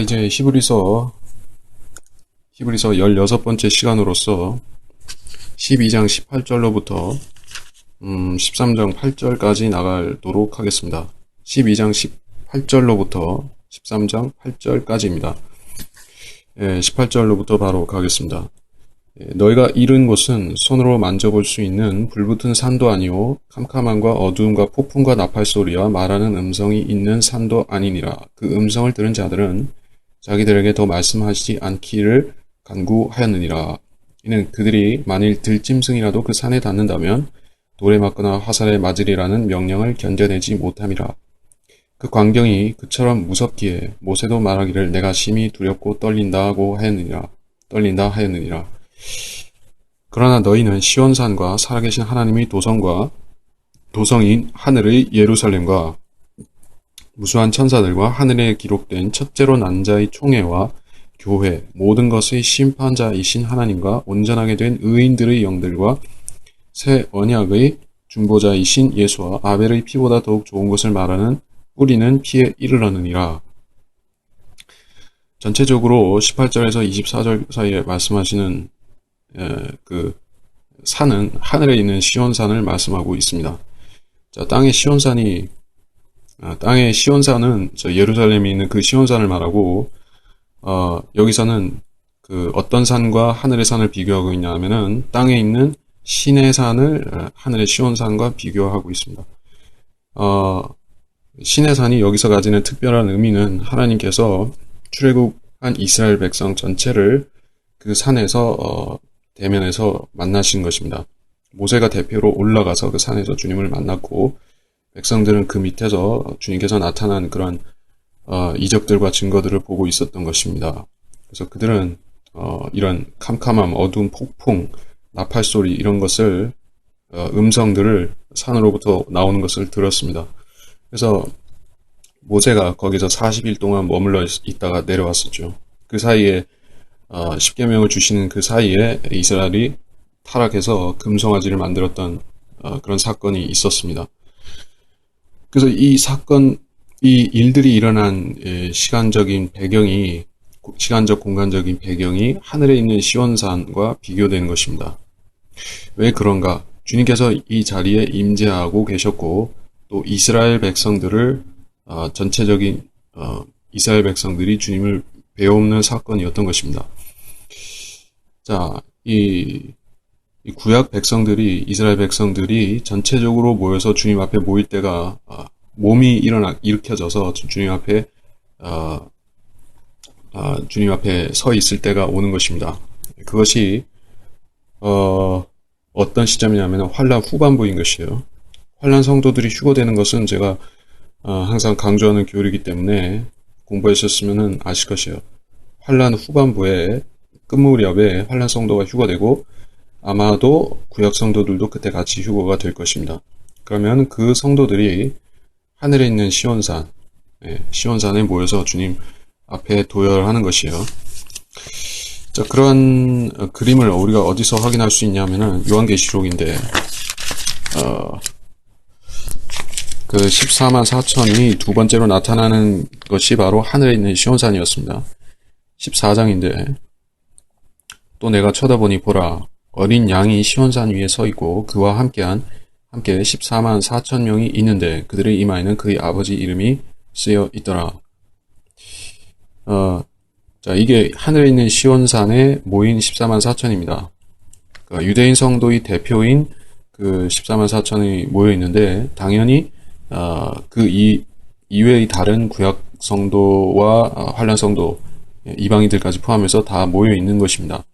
이제 히브리서 16번째 시간으로서 12장 18절로부터 13장 8절까지 나가도록 하겠습니다. 12장 18절로부터 13장 8절까지입니다. 18절로부터 바로 가겠습니다. 너희가 이른 곳은 손으로 만져볼 수 있는 불붙은 산도 아니오 캄캄함과 어두움과 폭풍과 나팔 소리와 말하는 음성이 있는 산도 아니니라. 그 음성을 들은 자들은 자기들에게 더 말씀하시지 않기를 간구하였느니라. 이는 그들이 만일 들짐승이라도 그 산에 닿는다면 돌에 맞거나 화살에 맞으리라는 명령을 견뎌내지 못함이라. 그 광경이 그처럼 무섭기에 모세도 말하기를 내가 심히 두렵고 떨린다 하였느니라. 그러나 너희는 시온산과 살아계신 하나님의 도성인 하늘의 예루살렘과 무수한 천사들과 하늘에 기록된 첫째로 난 자의 총회와 교회, 모든 것의 심판자이신 하나님과 온전하게 된 의인들의 영들과 새 언약의 중보자이신 예수와 아벨의 피보다 더욱 좋은 것을 말하는 뿌리는 피에 이르러느니라. 전체적으로 18절에서 24절 사이에 말씀하시는 그 산은 하늘에 있는 시온산을 말씀하고 있습니다. 자, 땅의 시온산은 저 예루살렘에 있는 그 시온산을 말하고, 여기서는 그 어떤 산과 하늘의 산을 비교하고 있냐 하면은 땅에 있는 신의 산을 하늘의 시온산과 비교하고 있습니다. 신의 산이 여기서 가지는 특별한 의미는 하나님께서 출애굽한 이스라엘 백성 전체를 그 산에서 대면에서 만나신 것입니다. 모세가 대표로 올라가서 그 산에서 주님을 만났고, 백성들은 그 밑에서 주님께서 나타난 그런 이적들과 증거들을 보고 있었던 것입니다. 그래서 그들은 이런 캄캄함, 어두운 폭풍, 나팔 소리 이런 것을 음성들을 산으로부터 나오는 것을 들었습니다. 그래서 모세가 거기서 40일 동안 머물러 있다가 내려왔었죠. 그 사이에 10계명을 주시는 그 사이에 이스라엘이 타락해서 금송아지를 만들었던 그런 사건이 있었습니다. 그래서 이 일들이 일어난 시간적 공간적인 배경이 하늘에 있는 시온산과 비교되는 것입니다. 왜 그런가? 주님께서 이 자리에 임재하고 계셨고, 또 이스라엘 백성들을 전체적인 이스라엘 백성들이 주님을 배움는 사건이었던 것입니다. 자, 이 구약 백성들이, 이스라엘 백성들이 전체적으로 모여서 주님 앞에 모일 때가 몸이 일으켜져서 주님 앞에 서 있을 때가 오는 것입니다. 그것이 어떤 시점이냐면 환란 후반부인 것이에요. 환란 성도들이 휴거되는 것은 제가 항상 강조하는 교리이기 때문에 공부하셨으면 아실 것이에요. 환란 후반부에 끝 무렵에 환란 성도가 휴거되고, 아마도 구약 성도들도 그때 같이 휴거가 될 것입니다. 그러면 그 성도들이 하늘에 있는 시온산에 모여서 주님 앞에 도열하는 것이에요. 자, 그런 그림을 우리가 어디서 확인할 수 있냐면은 요한계시록인데, 그 14만 4천이 두 번째로 나타나는 것이 바로 하늘에 있는 시온산이었습니다. 14장인데, 또 내가 쳐다보니 보라, 어린 양이 시온산 위에 서 있고 그와 함께 14만 4천 명이 있는데 그들의 이마에는 그의 아버지 이름이 쓰여 있더라. 자, 이게 하늘에 있는 시온산에 모인 14만 4천입니다. 그러니까 유대인 성도의 대표인 그 14만 4천이 모여 있는데, 당연히 그 이외의 다른 구약 성도와 환란 성도, 이방인들까지 포함해서 다 모여 있는 것입니다.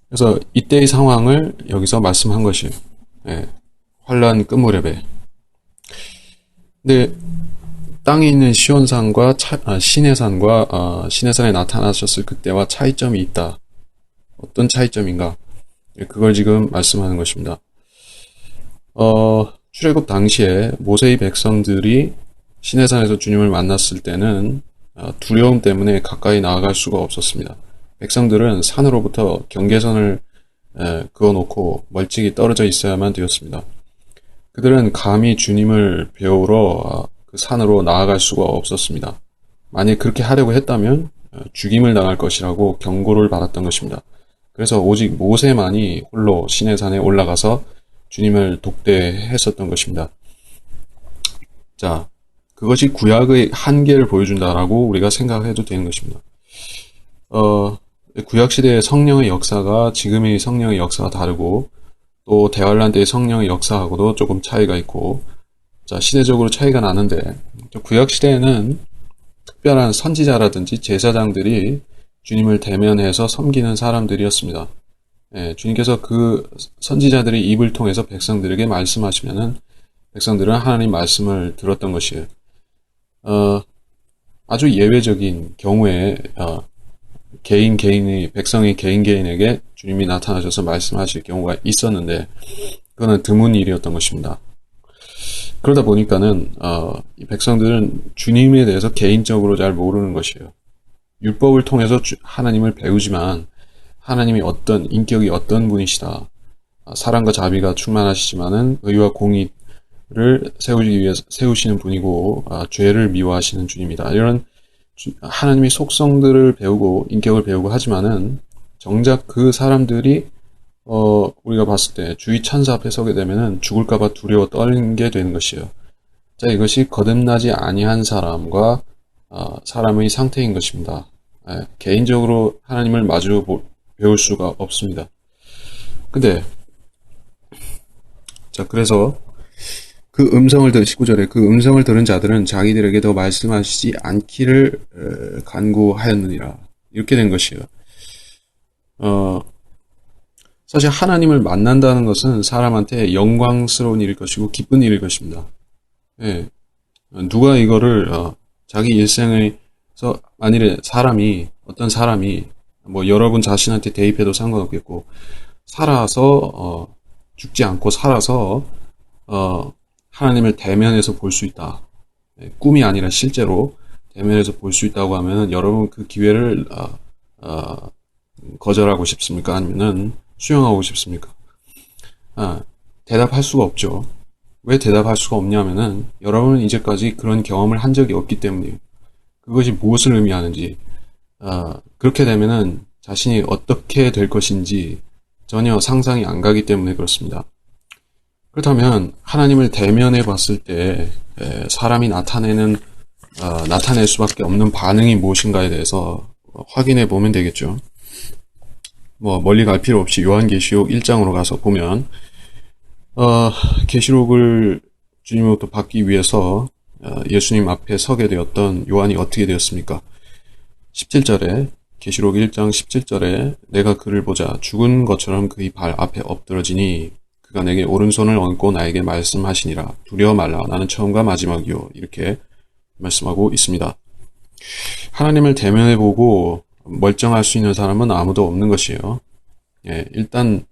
그래서 이때의 상황을 여기서 말씀한 것이에요. 환란 끝무렵에. 근데 땅에 있는 시온산과 시내산에 나타나셨을 그때와 차이점이 있다. 어떤 차이점인가? 그걸 지금 말씀하는 것입니다. 출애굽 당시에 모세의 백성들이 시내산에서 주님을 만났을 때는 두려움 때문에 가까이 나아갈 수가 없었습니다. 백성들은 산으로부터 경계선을 그어놓고 멀찍이 떨어져 있어야만 되었습니다. 그들은 감히 주님을 배우러 그 산으로 나아갈 수가 없었습니다. 만약 그렇게 하려고 했다면 죽임을 당할 것이라고 경고를 받았던 것입니다. 그래서 오직 모세만이 홀로 시내산에 올라가서 주님을 독대했었던 것입니다. 자, 그것이 구약의 한계를 보여준다라고 우리가 생각해도 되는 것입니다. 구약 시대의 성령의 역사가 지금의 성령의 역사가 다르고 또 대환란 때의 성령의 역사하고도 조금 차이가 있고, 자, 시대적으로 차이가 나는데, 구약 시대에는 특별한 선지자라든지 제사장들이 주님을 대면해서 섬기는 사람들이었습니다. 예, 주님께서 그 선지자들의 입을 통해서 백성들에게 말씀하시면은 백성들은 하나님 말씀을 들었던 것이에요. 아주 예외적인 경우에 백성의 개인에게 주님이 나타나셔서 말씀하실 경우가 있었는데 그거는 드문 일이었던 것입니다. 그러다 보니까는 이 백성들은 주님에 대해서 개인적으로 잘 모르는 것이에요. 율법을 통해서 하나님을 배우지만 하나님이 어떤 인격이 어떤 분이시다. 사랑과 자비가 충만하시지만은 의와 공의를 세우기 위해서 세우시는 분이고 죄를 미워하시는 주님이다. 이런 하나님의 속성들을 배우고 인격을 배우고 하지만은 정작 그 사람들이 우리가 봤을 때 주의 천사 앞에 서게 되면은 죽을까봐 두려워 떨게 되는 것이에요. 자, 이것이 거듭나지 아니한 사람과 사람의 상태인 것입니다. 개인적으로 하나님을 마주 배울 수가 없습니다. 근데 자, 그래서 그 음성을 19절에 그 음성을 들은 자들은 자기들에게 더 말씀하시지 않기를 간구하였느니라. 이렇게 된 것이에요. 사실 하나님을 만난다는 것은 사람한테 영광스러운 일일 것이고 기쁜 일일 것입니다. 예. 누가 이거를 자기 일생에서 만일에 어떤 사람이 뭐 여러분 자신한테 대입해도 상관없겠고 살아서 죽지 않고 살아서 하나님을 대면해서 볼 수 있다. 꿈이 아니라 실제로 대면해서 볼 수 있다고 하면 여러분 그 기회를 거절하고 싶습니까? 아니면은 수용하고 싶습니까? 대답할 수가 없죠. 왜 대답할 수가 없냐면은 여러분은 이제까지 그런 경험을 한 적이 없기 때문이에요. 그것이 무엇을 의미하는지 그렇게 되면은 자신이 어떻게 될 것인지 전혀 상상이 안 가기 때문에 그렇습니다. 그렇다면 하나님을 대면해 봤을 때 사람이 나타낼 수밖에 없는 반응이 무엇인가에 대해서 확인해 보면 되겠죠. 뭐 멀리 갈 필요 없이 요한계시록 1장으로 가서 보면 계시록을 주님으로부터 받기 위해서 예수님 앞에 서게 되었던 요한이 어떻게 되었습니까? 17절에 계시록 1장 17절에 내가 그를 보자 죽은 것처럼 그의 발 앞에 엎드러지니 그가 내게 오른손을 얹고 나에게 말씀하시니라. 두려워 말라. 나는 처음과 마지막이요. 이렇게 말씀하고 있습니다. 하나님을 대면해보고 멀쩡할 수 있는 사람은 아무도 없는 것이에요. 예, 일단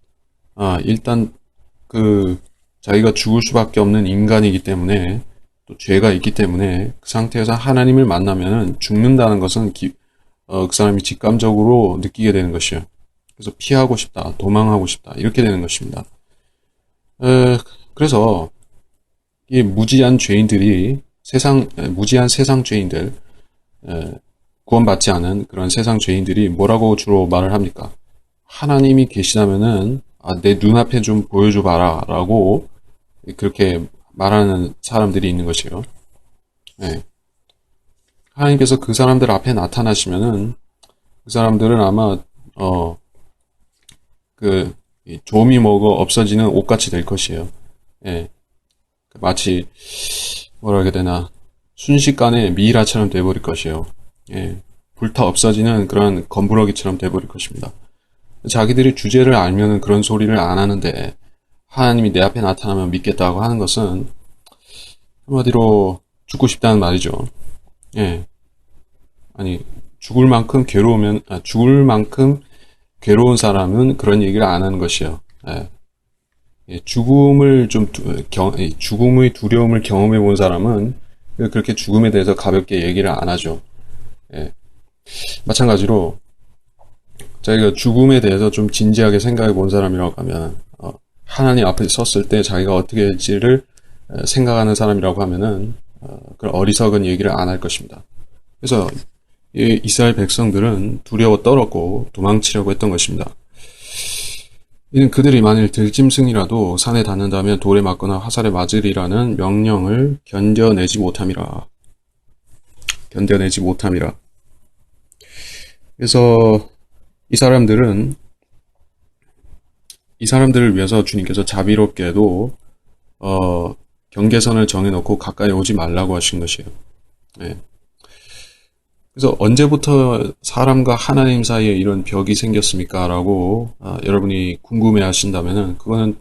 자기가 죽을 수밖에 없는 인간이기 때문에 또 죄가 있기 때문에 그 상태에서 하나님을 만나면은 죽는다는 것은 그 사람이 직감적으로 느끼게 되는 것이에요. 그래서 피하고 싶다, 도망하고 싶다 이렇게 되는 것입니다. 그래서 이 무지한 세상 죄인들, 구원받지 않은 그런 세상 죄인들이 뭐라고 주로 말을 합니까? 하나님이 계시다면은 내 눈앞에 좀 보여줘 봐라 라고 그렇게 말하는 사람들이 있는 것이에요. 네. 하나님께서 그 사람들 앞에 나타나시면은 그 사람들은 아마 조미 먹어 없어지는 옷같이 될 것이에요. 예. 마치 뭐라 해야 되나 순식간에 미이라처럼 돼버릴 것이에요. 예. 불타 없어지는 그런 검부러기처럼 돼버릴 것입니다. 자기들이 주제를 알면은 그런 소리를 안 하는데 하나님이 내 앞에 나타나면 믿겠다고 하는 것은 한마디로 죽고 싶다는 말이죠. 예. 아니 죽을 만큼 괴로운 사람은 그런 얘기를 안 하는 것이에요. 예. 죽음의 두려움을 경험해 본 사람은 그렇게 죽음에 대해서 가볍게 얘기를 안 하죠. 예. 마찬가지로 자기가 죽음에 대해서 좀 진지하게 생각해 본 사람이라고 하면 하나님 앞에 섰을 때 자기가 어떻게 할지를 생각하는 사람이라고 하면은 그런 어리석은 얘기를 안 할 것입니다. 그래서 이 이스라엘 백성들은 두려워 떨었고 도망치려고 했던 것입니다. 이는 그들이 만일 들짐승이라도 산에 닿는다면 돌에 맞거나 화살에 맞으리라는 명령을 견뎌내지 못함이라. 견뎌내지 못함이라. 그래서 이 사람들을 위해서 주님께서 자비롭게도 경계선을 정해놓고 가까이 오지 말라고 하신 것이에요. 예. 그래서 언제부터 사람과 하나님 사이에 이런 벽이 생겼습니까? 라고 여러분이 궁금해 하신다면은 그거는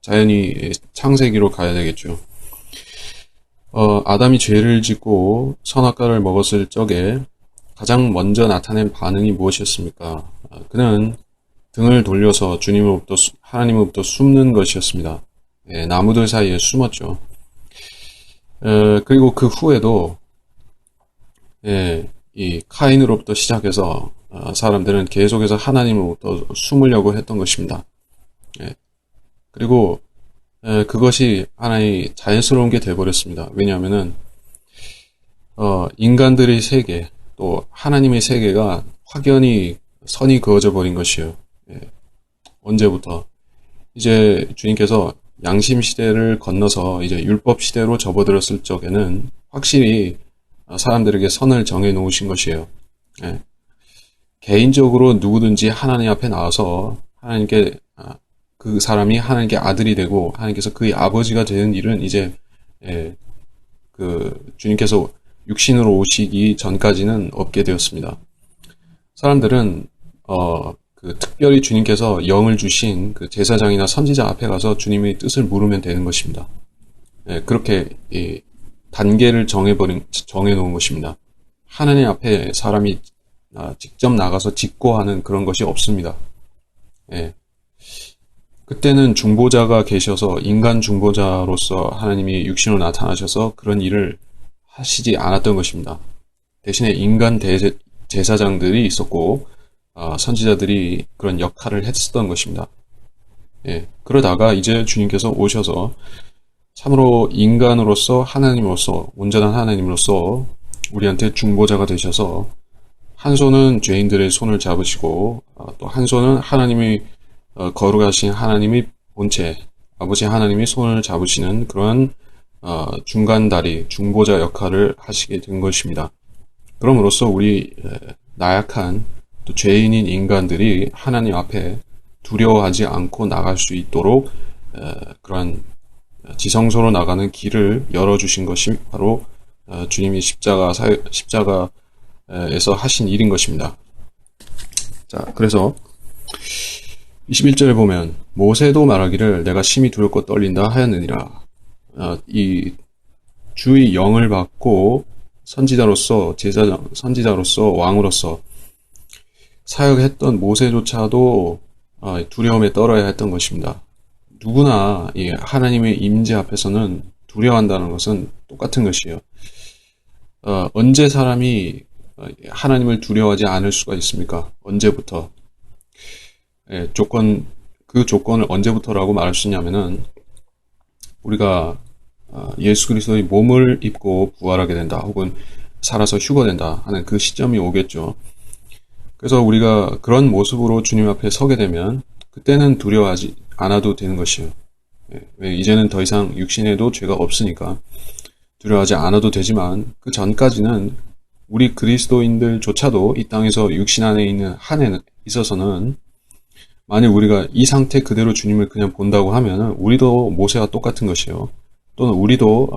자연히 창세기로 가야 되겠죠. 아담이 죄를 짓고 선악과를 먹었을 적에 가장 먼저 나타낸 반응이 무엇이었습니까? 그는 등을 돌려서 하나님으로부터 숨는 것이었습니다. 예, 나무들 사이에 숨었죠. 그리고 그 후에도 예, 이 카인으로부터 시작해서 사람들은 계속해서 하나님으로부터 숨으려고 했던 것입니다. 예, 그리고 그것이 하나의 자연스러운 게 돼버렸습니다. 왜냐하면은 인간들의 세계 또 하나님의 세계가 확연히 선이 그어져 버린 것이에요. 예, 언제부터 이제 주님께서 양심 시대를 건너서 이제 율법 시대로 접어들었을 적에는 확실히 사람들에게 선을 정해 놓으신 것이에요. 예. 개인적으로 누구든지 하나님 앞에 나와서 하나님께 그 사람이 하나님께 아들이 되고 하나님께서 그의 아버지가 되는 일은 이제 그 주님께서 육신으로 오시기 전까지는 없게 되었습니다. 사람들은 그 특별히 주님께서 영을 주신 그 제사장이나 선지자 앞에 가서 주님의 뜻을 물으면 되는 것입니다. 그렇게 단계를 정해놓은 것입니다. 하나님 앞에 사람이 직접 나가서 직고하는 그런 것이 없습니다. 예. 그때는 중보자가 계셔서 인간 중보자로서 하나님이 육신으로 나타나셔서 그런 일을 하시지 않았던 것입니다. 대신에 인간 제사장들이 있었고 선지자들이 그런 역할을 했었던 것입니다. 예. 그러다가 이제 주님께서 오셔서 참으로 인간으로서 하나님으로서 온전한 하나님으로서 우리한테 중보자가 되셔서 한 손은 죄인들의 손을 잡으시고 또 한 손은 하나님의 거룩하신 하나님의 본체 아버지 하나님의 손을 잡으시는 그런 중간다리 중보자 역할을 하시게 된 것입니다. 그럼으로써 우리 나약한 또 죄인인 인간들이 하나님 앞에 두려워하지 않고 나갈 수 있도록 그러한 지성소로 나가는 길을 열어주신 것이 바로 주님이 십자가에서 하신 일인 것입니다. 자, 그래서 21절에 보면 모세도 말하기를 내가 심히 두렵고 떨린다 하였느니라. 이 주의 영을 받고 선지자로서 왕으로서 사역했던 모세조차도 두려움에 떨어야 했던 것입니다. 누구나 하나님의 임재 앞에서는 두려워한다는 것은 똑같은 것이에요. 언제 사람이 하나님을 두려워하지 않을 수가 있습니까? 언제부터? 그 조건을 언제부터라고 말할 수 있냐면은 우리가 예수 그리스도의 몸을 입고 부활하게 된다, 혹은 살아서 휴거된다 하는 그 시점이 오겠죠. 그래서 우리가 그런 모습으로 주님 앞에 서게 되면 그때는 두려워하지 않아도 되는 것이에요. 왜 이제는 더 이상 육신에도 죄가 없으니까 두려워하지 않아도 되지만 그 전까지는 우리 그리스도인들조차도 이 땅에서 육신 안에 있는 한에 있어서는 만일 우리가 이 상태 그대로 주님을 그냥 본다고 하면 우리도 모세와 똑같은 것이에요. 또는 우리도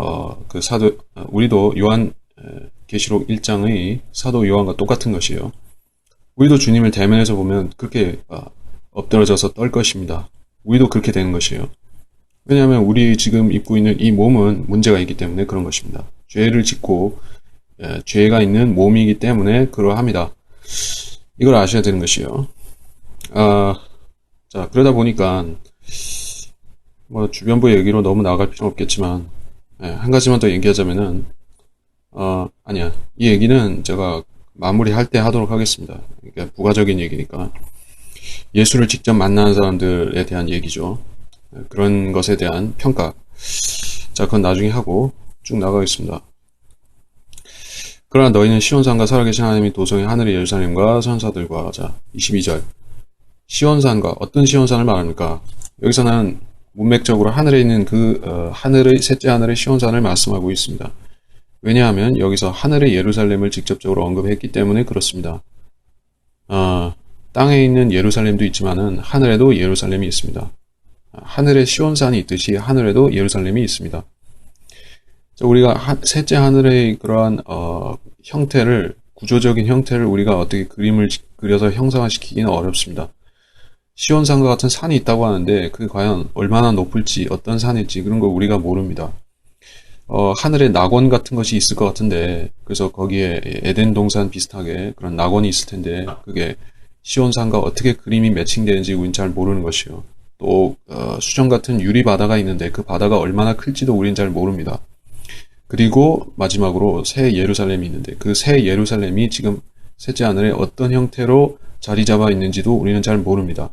요한 계시록 1장의 사도 요한과 똑같은 것이에요. 우리도 주님을 대면해서 보면 그렇게 엎드러져서 떨 것입니다. 우리도 그렇게 되는 것이에요. 왜냐하면 우리 지금 입고 있는 이 몸은 문제가 있기 때문에 그런 것입니다. 죄를 짓고 죄가 있는 몸이기 때문에 그러합니다. 이걸 아셔야 되는 것이에요. 자, 그러다 보니까 뭐 주변부 얘기로 너무 나갈 필요는 없겠지만 한 가지만 더 얘기하자면은 아니야, 이 얘기는 제가 마무리할 때 하도록 하겠습니다. 그러니까 부가적인 얘기니까 예수를 직접 만나는 사람들에 대한 얘기죠. 그런 것에 대한 평가. 자, 그건 나중에 하고 쭉 나가겠습니다. 그러나 너희는 시온산과 살아계신 하나님이 도성의 하늘의 예루살렘과 천사들과 자 22절 시온산과 어떤 시온산을 말합니까? 여기서는 문맥적으로 하늘에 있는 하늘의 셋째 하늘의 시온산을 말씀하고 있습니다. 왜냐하면 여기서 하늘의 예루살렘을 직접적으로 언급했기 때문에 그렇습니다. 땅에 있는 예루살렘도 있지만은 하늘에도 예루살렘이 있습니다. 하늘에 시온산이 있듯이 하늘에도 예루살렘이 있습니다. 우리가 셋째 하늘의 그러한 형태를 구조적인 형태를 우리가 어떻게 그림을 그려서 형상화시키기는 어렵습니다. 시온산과 같은 산이 있다고 하는데 그게 과연 얼마나 높을지 어떤 산일지 그런 걸 우리가 모릅니다. 하늘에 낙원 같은 것이 있을 것 같은데 그래서 거기에 에덴 동산 비슷하게 그런 낙원이 있을 텐데 그게 시온산과 어떻게 그림이 매칭되는지 우리는 잘 모르는 것이요. 또 수정 같은 유리 바다가 있는데 그 바다가 얼마나 클지도 우리는 잘 모릅니다. 그리고 마지막으로 새 예루살렘이 있는데 그 새 예루살렘이 지금 셋째 하늘에 어떤 형태로 자리 잡아 있는지도 우리는 잘 모릅니다.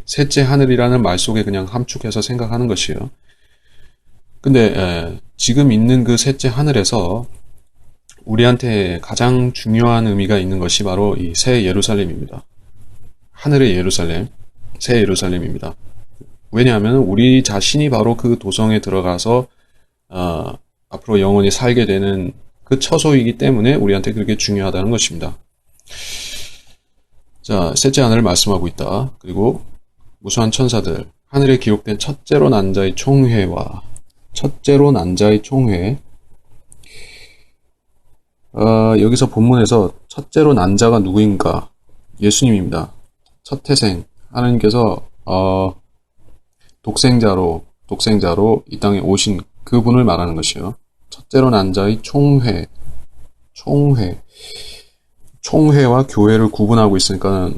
셋째 하늘이라는 말 속에 그냥 함축해서 생각하는 것이에요. 근데 지금 있는 그 셋째 하늘에서 우리한테 가장 중요한 의미가 있는 것이 바로 이 새 예루살렘입니다. 하늘의 예루살렘, 새 예루살렘입니다. 왜냐하면 우리 자신이 바로 그 도성에 들어가서 앞으로 영원히 살게 되는 그 처소이기 때문에 우리한테 그렇게 중요하다는 것입니다. 자, 셋째 하늘을 말씀하고 있다. 그리고 무수한 천사들, 하늘에 기록된 첫째로 난 자의 총회와 첫째로 난 자의 총회. 여기서 본문에서 첫째로 난 자가 누구인가? 예수님입니다. 첫 태생. 하나님께서 독생자로 이 땅에 오신 그분을 말하는 것이요. 첫째로 난 자의 총회. 총회와 교회를 구분하고 있으니까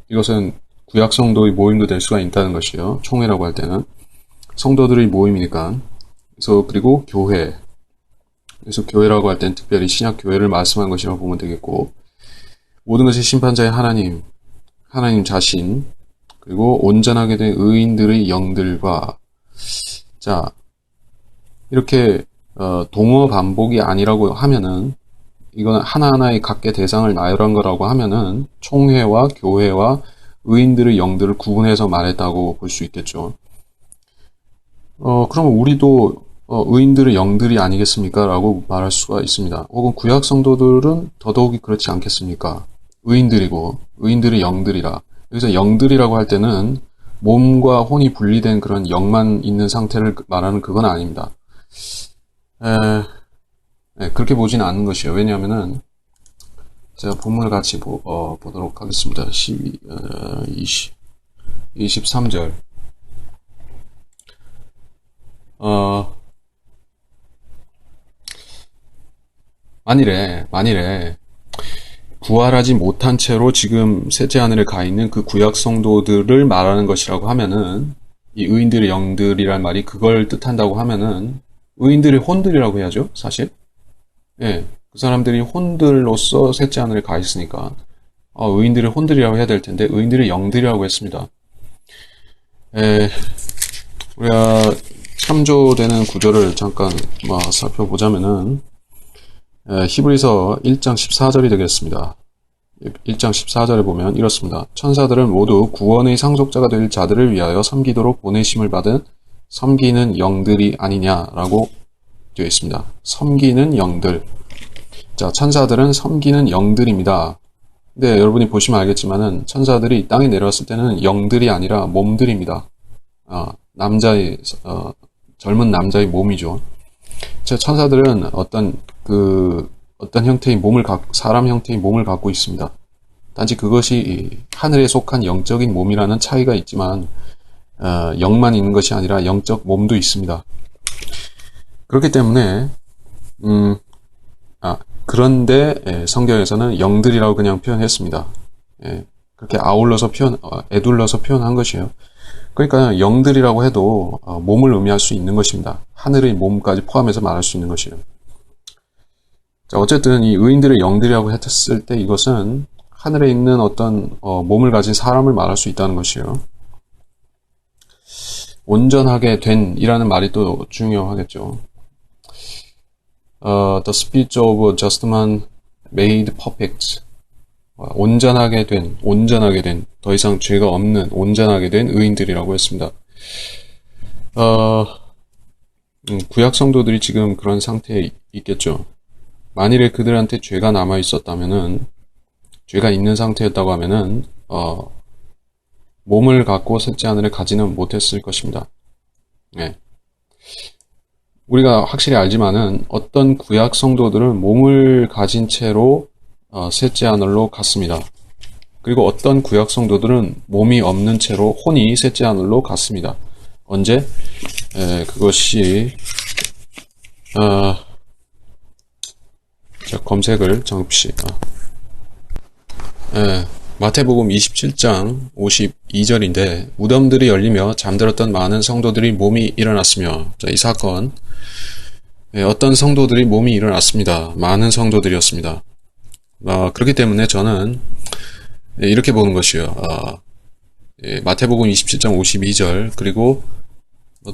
이것은 구약 성도의 모임도 될 수가 있다는 것이요. 총회라고 할 때는 성도들의 모임이니까. 그래서 그리고 교회. 그래서 교회라고 할 때는 특별히 신약 교회를 말씀한 것이라고 보면 되겠고, 모든 것의 심판자의 하나님 자신, 그리고 온전하게 된 의인들의 영들과, 자, 이렇게 동어 반복이 아니라고 하면은, 이거는 하나하나의 각계 대상을 나열한 거라고 하면은 총회와 교회와 의인들의 영들을 구분해서 말했다고 볼 수 있겠죠. 그러면 우리도 의인들의 영들이 아니겠습니까? 라고 말할 수가 있습니다. 혹은 구약 성도들은 더더욱이 그렇지 않겠습니까? 의인들이고 의인들의 영들이라. 여기서 영들이라고 할 때는 몸과 혼이 분리된 그런 영만 있는 상태를 말하는 그건 아닙니다. 그렇게 보지는 않는 것이에요. 왜냐하면은 제가 본문을 같이 보도록 하겠습니다. 23절. 만일에 부활하지 못한 채로 지금 셋째 하늘에 가 있는 그 구약 성도들을 말하는 것이라고 하면은 이 의인들의 영들이란 말이 그걸 뜻한다고 하면은 의인들의 혼들이라고 해야죠, 사실. 예, 그 사람들이 혼들로서 셋째 하늘에 가 있으니까 의인들의 혼들이라고 해야 될 텐데 의인들의 영들이라고 했습니다. 우리가 참조되는 구절을 잠깐 살펴보자면은 히브리서 1장 14절이 되겠습니다. 1장 14절에 보면 이렇습니다. 천사들은 모두 구원의 상속자가 될 자들을 위하여 섬기도록 보내심을 받은 섬기는 영들이 아니냐라고 되어 있습니다. 섬기는 영들. 자, 천사들은 섬기는 영들입니다. 근데 여러분이 보시면 알겠지만은 천사들이 이 땅에 내려왔을 때는 영들이 아니라 몸들입니다. 젊은 남자의 몸이죠. 자, 천사들은 어떤 형태의 사람 형태의 몸을 갖고 있습니다. 단지 그것이 하늘에 속한 영적인 몸이라는 차이가 있지만, 영만 있는 것이 아니라 영적 몸도 있습니다. 그렇기 때문에, 그런데 성경에서는 영들이라고 그냥 표현했습니다. 그렇게 애둘러서 표현한 것이에요. 그러니까 영들이라고 해도 몸을 의미할 수 있는 것입니다. 하늘의 몸까지 포함해서 말할 수 있는 것이에요. 자, 어쨌든 이 의인들의 영들이라고 했을 때 이것은 하늘에 있는 어떤 몸을 가진 사람을 말할 수 있다는 것이에요. 온전하게 된 이라는 말이 또 중요하겠죠. The speech of just man made perfect. 온전하게 된, 더 이상 죄가 없는, 온전하게 된 의인들이라고 했습니다. 구약 성도들이 지금 그런 상태에 있겠죠. 만일에 그들한테 죄가 남아 있었다면은, 죄가 있는 상태였다고 하면은, 몸을 갖고 셋째 하늘에 가지는 못했을 것입니다. 네. 우리가 확실히 알지만은 어떤 구약 성도들은 몸을 가진 채로 셋째 하늘로 갔습니다. 그리고 어떤 구약 성도들은 몸이 없는 채로 혼이 셋째 하늘로 갔습니다. 언제? 그것이 자, 검색을 잠시 마태복음 27장 52절인데 무덤들이 열리며 잠들었던 많은 성도들이 몸이 일어났으며 자, 이 사건 어떤 성도들이 몸이 일어났습니다. 많은 성도들이었습니다. 그렇기 때문에 저는 이렇게 보는 것이요. 마태복음 27장 52절 그리고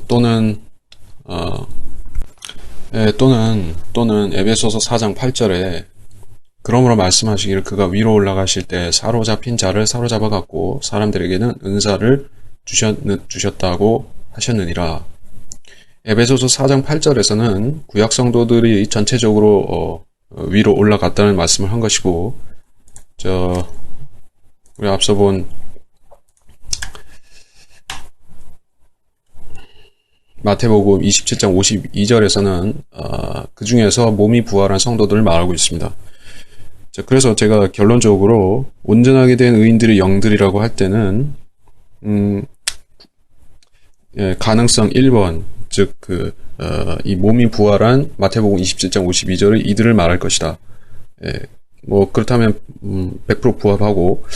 또는 에베소서 4장 8절에 그러므로 말씀하시기를 그가 위로 올라가실 때 사로잡힌 자를 사로잡아 갖고 사람들에게는 은사를 주셨다고 하셨느니라. 에베소서 4장 8절에서는 구약 성도들이 전체적으로 위로 올라갔다는 말씀을 한 것이고, 우리 앞서 본 마태복음 27장 52절에서는 그 중에서 몸이 부활한 성도들을 말하고 있습니다. 자, 그래서 제가 결론적으로 온전하게 된 의인들의 영들이라고 할 때는 가능성 1번, 즉 이 몸이 부활한 마태복음 27장 52절의 이들을 말할 것이다. 뭐 그렇다면 100% 부합하고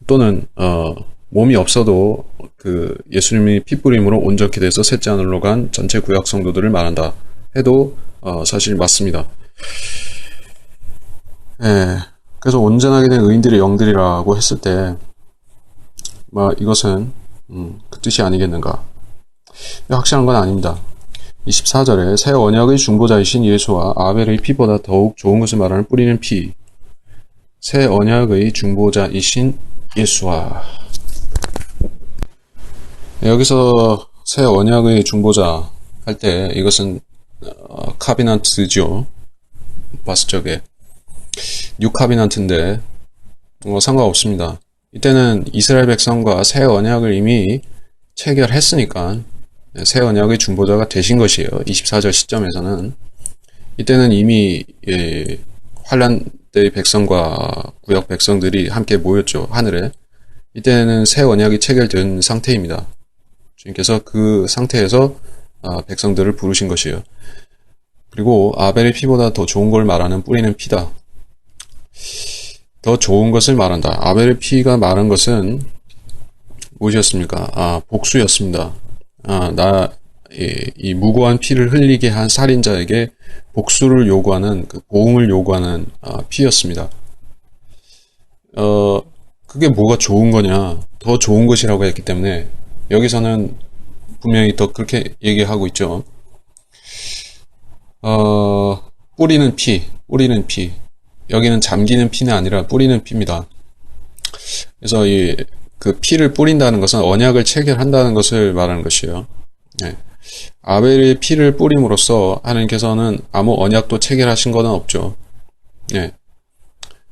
또는 몸이 없어도 그 예수님이 피 뿌림으로 온전케 돼서 셋째 하늘로 간 전체 구약 성도들을 말한다 해도 사실 맞습니다. 그래서 온전하게 된 의인들의 영들이라고 했을 때 이것은 그 뜻이 아니겠는가. 확실한 건 아닙니다. 24절에 새 언약의 중보자이신 예수와 아벨의 피보다 더욱 좋은 것을 말하는 뿌리는 피. 새 언약의 중보자이신 예수와 여기서 새 언약의 중보자 할 때 이것은 카비넌트죠. 봤을 적에 뉴 카비넌트인데 상관없습니다. 이때는 이스라엘 백성과 새 언약을 이미 체결했으니까 새 언약의 중보자가 되신 것이에요. 24절 시점에서는 이때는 이미 환란 때의 백성과 구약 백성들이 함께 모였죠. 하늘에. 이때는 새 언약이 체결된 상태입니다. 주님께서 그 상태에서 백성들을 부르신 것이에요. 그리고 아벨의 피보다 더 좋은 걸 말하는 뿌리는 피다. 더 좋은 것을 말한다. 아벨의 피가 말한 것은 무엇이었습니까? 복수였습니다. 이 무고한 피를 흘리게 한 살인자에게 복수를 요구하는, 보응을 요구하는 피였습니다. 그게 뭐가 좋은 거냐? 더 좋은 것이라고 했기 때문에 여기서는 분명히 더 그렇게 얘기하고 있죠. 뿌리는 피. 여기는 잠기는 피는 아니라 뿌리는 피입니다. 그래서 그 피를 뿌린다는 것은 언약을 체결한다는 것을 말하는 것이에요. 아벨의 피를 뿌림으로써 하나님께서는 아무 언약도 체결하신 것은 없죠.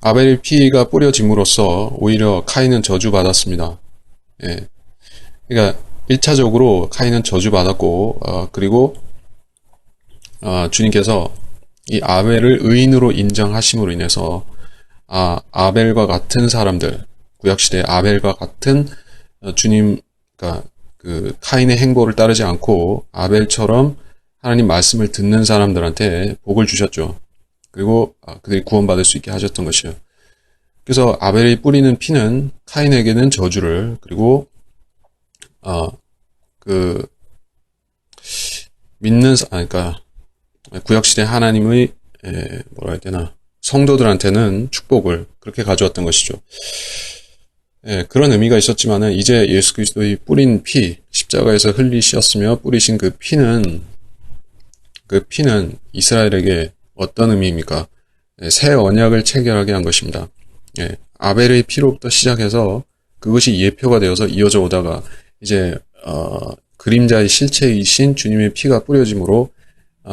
아벨의 피가 뿌려짐으로써 오히려 카인은 저주받았습니다. 그러니까 1차적으로 카인은 저주받았고 그리고 주님께서 이 아벨을 의인으로 인정하심으로 인해서 아벨과 같은 사람들, 구약시대의 아벨과 같은 주님, 그러니까 그 카인의 행보를 따르지 않고 아벨처럼 하나님 말씀을 듣는 사람들한테 복을 주셨죠. 그리고 그들이 구원받을 수 있게 하셨던 것이에요. 그래서 아벨이 뿌리는 피는 카인에게는 저주를, 그리고 그러니까 구약시대 하나님의 뭐라 해야 되나, 성도들한테는 축복을 그렇게 가져왔던 것이죠. 그런 의미가 있었지만은 이제 예수 그리스도의 뿌린 피, 십자가에서 흘리셨으며 뿌리신 그 피는 이스라엘에게 어떤 의미입니까? 새 언약을 체결하게 한 것입니다. 아벨의 피로부터 시작해서 그것이 예표가 되어서 이어져 오다가 이제 그림자의 실체이신 주님의 피가 뿌려짐으로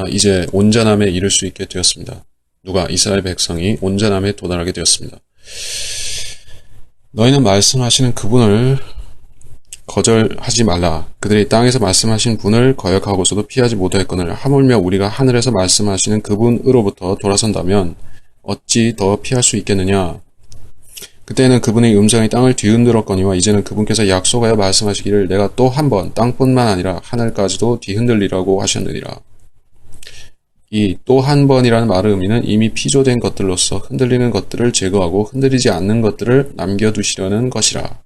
이제 온전함에 이를 수 있게 되었습니다. 누가? 이스라엘 백성이 온전함에 도달하게 되었습니다. 너희는 말씀하시는 그분을 거절하지 말라. 그들이 땅에서 말씀하신 분을 거역하고서도 피하지 못하였거늘 하물며 우리가 하늘에서 말씀하시는 그분으로부터 돌아선다면 어찌 더 피할 수 있겠느냐. 그때는 그분의 음성이 땅을 뒤흔들었거니와 이제는 그분께서 약속하여 말씀하시기를 내가 또 한 번 땅뿐만 아니라 하늘까지도 뒤흔들리라고 하셨느니라. 이 또 한 번이라는 말의 의미는 이미 피조된 것들로서 흔들리는 것들을 제거하고 흔들리지 않는 것들을 남겨두시려는 것이라.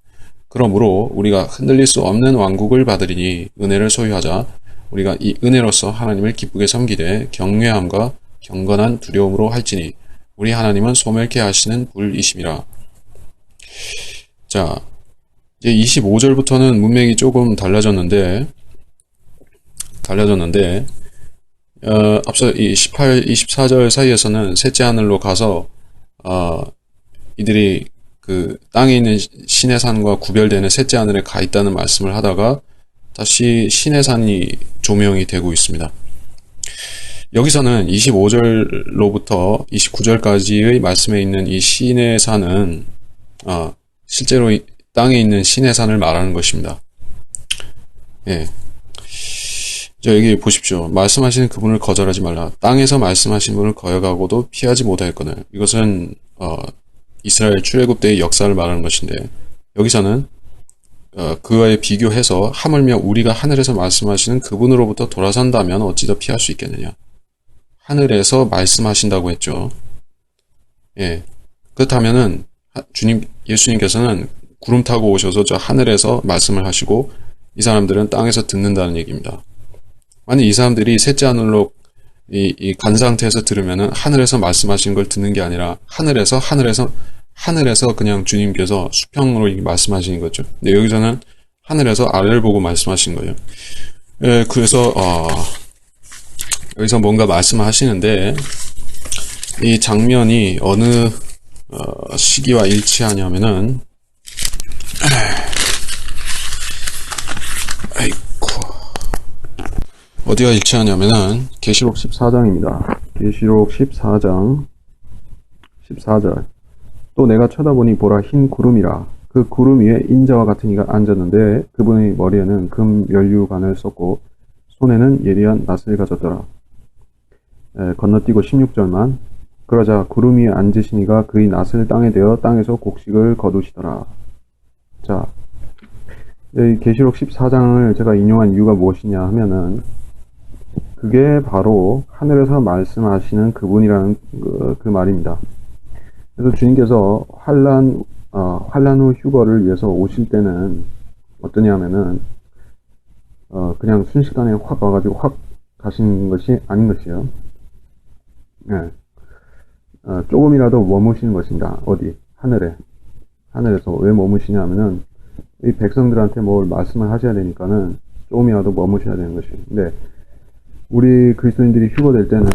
그러므로 우리가 흔들릴 수 없는 왕국을 받으리니 은혜를 소유하자. 우리가 이 은혜로서 하나님을 기쁘게 섬기되 경외함과 경건한 두려움으로 할지니 우리 하나님은 소멸케 하시는 불이심이라. 자, 이제 25절부터는 문맥이 조금 달라졌는데 앞서 이 18, 24절 사이에서는 셋째 하늘로 가서 이들이 그 땅에 있는 신의 산과 구별되는 셋째 하늘에 가 있다는 말씀을 하다가 다시 신의 산이 조명이 되고 있습니다. 여기서는 25절로부터 29절까지의 말씀에 있는 이 신의 산은 실제로 땅에 있는 신의 산을 말하는 것입니다. 예. 자, 여기 보십시오. 말씀하시는 그분을 거절하지 말라. 땅에서 말씀하신 분을 거역하고도 피하지 못하였거늘. 이것은 이스라엘 출애굽 때의 역사를 말하는 것인데 여기서는 그와에 비교해서 하물며 우리가 하늘에서 말씀하시는 그분으로부터 돌아선다면 어찌 더 피할 수 있겠느냐. 하늘에서 말씀하신다고 했죠. 예. 그렇다면은 예수님께서는 구름 타고 오셔서 저 하늘에서 말씀을 하시고 이 사람들은 땅에서 듣는다는 얘기입니다. 만약 이 사람들이 셋째 하늘로 간 상태에서 들으면은 하늘에서 말씀하시는 걸 듣는 게 아니라 하늘에서 그냥 주님께서 수평으로 말씀하시는 거죠. 근데 여기서는 하늘에서 아래를 보고 말씀하시는 거예요. 예, 그래서 여기서 뭔가 말씀하시는데 이 장면이 어느 시기와 일치하냐면은 어디가 일치하냐면은 계시록 14장입니다. 계시록 14장 14절. 또 내가 쳐다보니 보라 흰 구름이라. 그 구름 위에 인자와 같은 이가 앉았는데 그분의 머리에는 금 면류관을 썼고 손에는 예리한 낫을 가졌더라. 건너뛰고 16절만. 그러자 구름 위에 앉으신 이가 그의 낫을 땅에 대어 땅에서 곡식을 거두시더라. 자, 이 계시록 14장을 제가 인용한 이유가 무엇이냐 하면은 그게 바로 하늘에서 말씀하시는 그분이라는 그 말입니다. 그래서 주님께서 환난 후 휴거를 위해서 오실 때는 어떠냐면은 그냥 순식간에 확 와가지고 확 가시는 것이 아닌 것이에요. 네. 조금이라도 머무시는 것입니다. 어디? 하늘에서 왜 머무시냐면은 이 백성들한테 뭘 말씀을 하셔야 되니까는 조금이라도 머무셔야 되는 것이에요. 근데 우리 그리스도인들이 휴거될 때는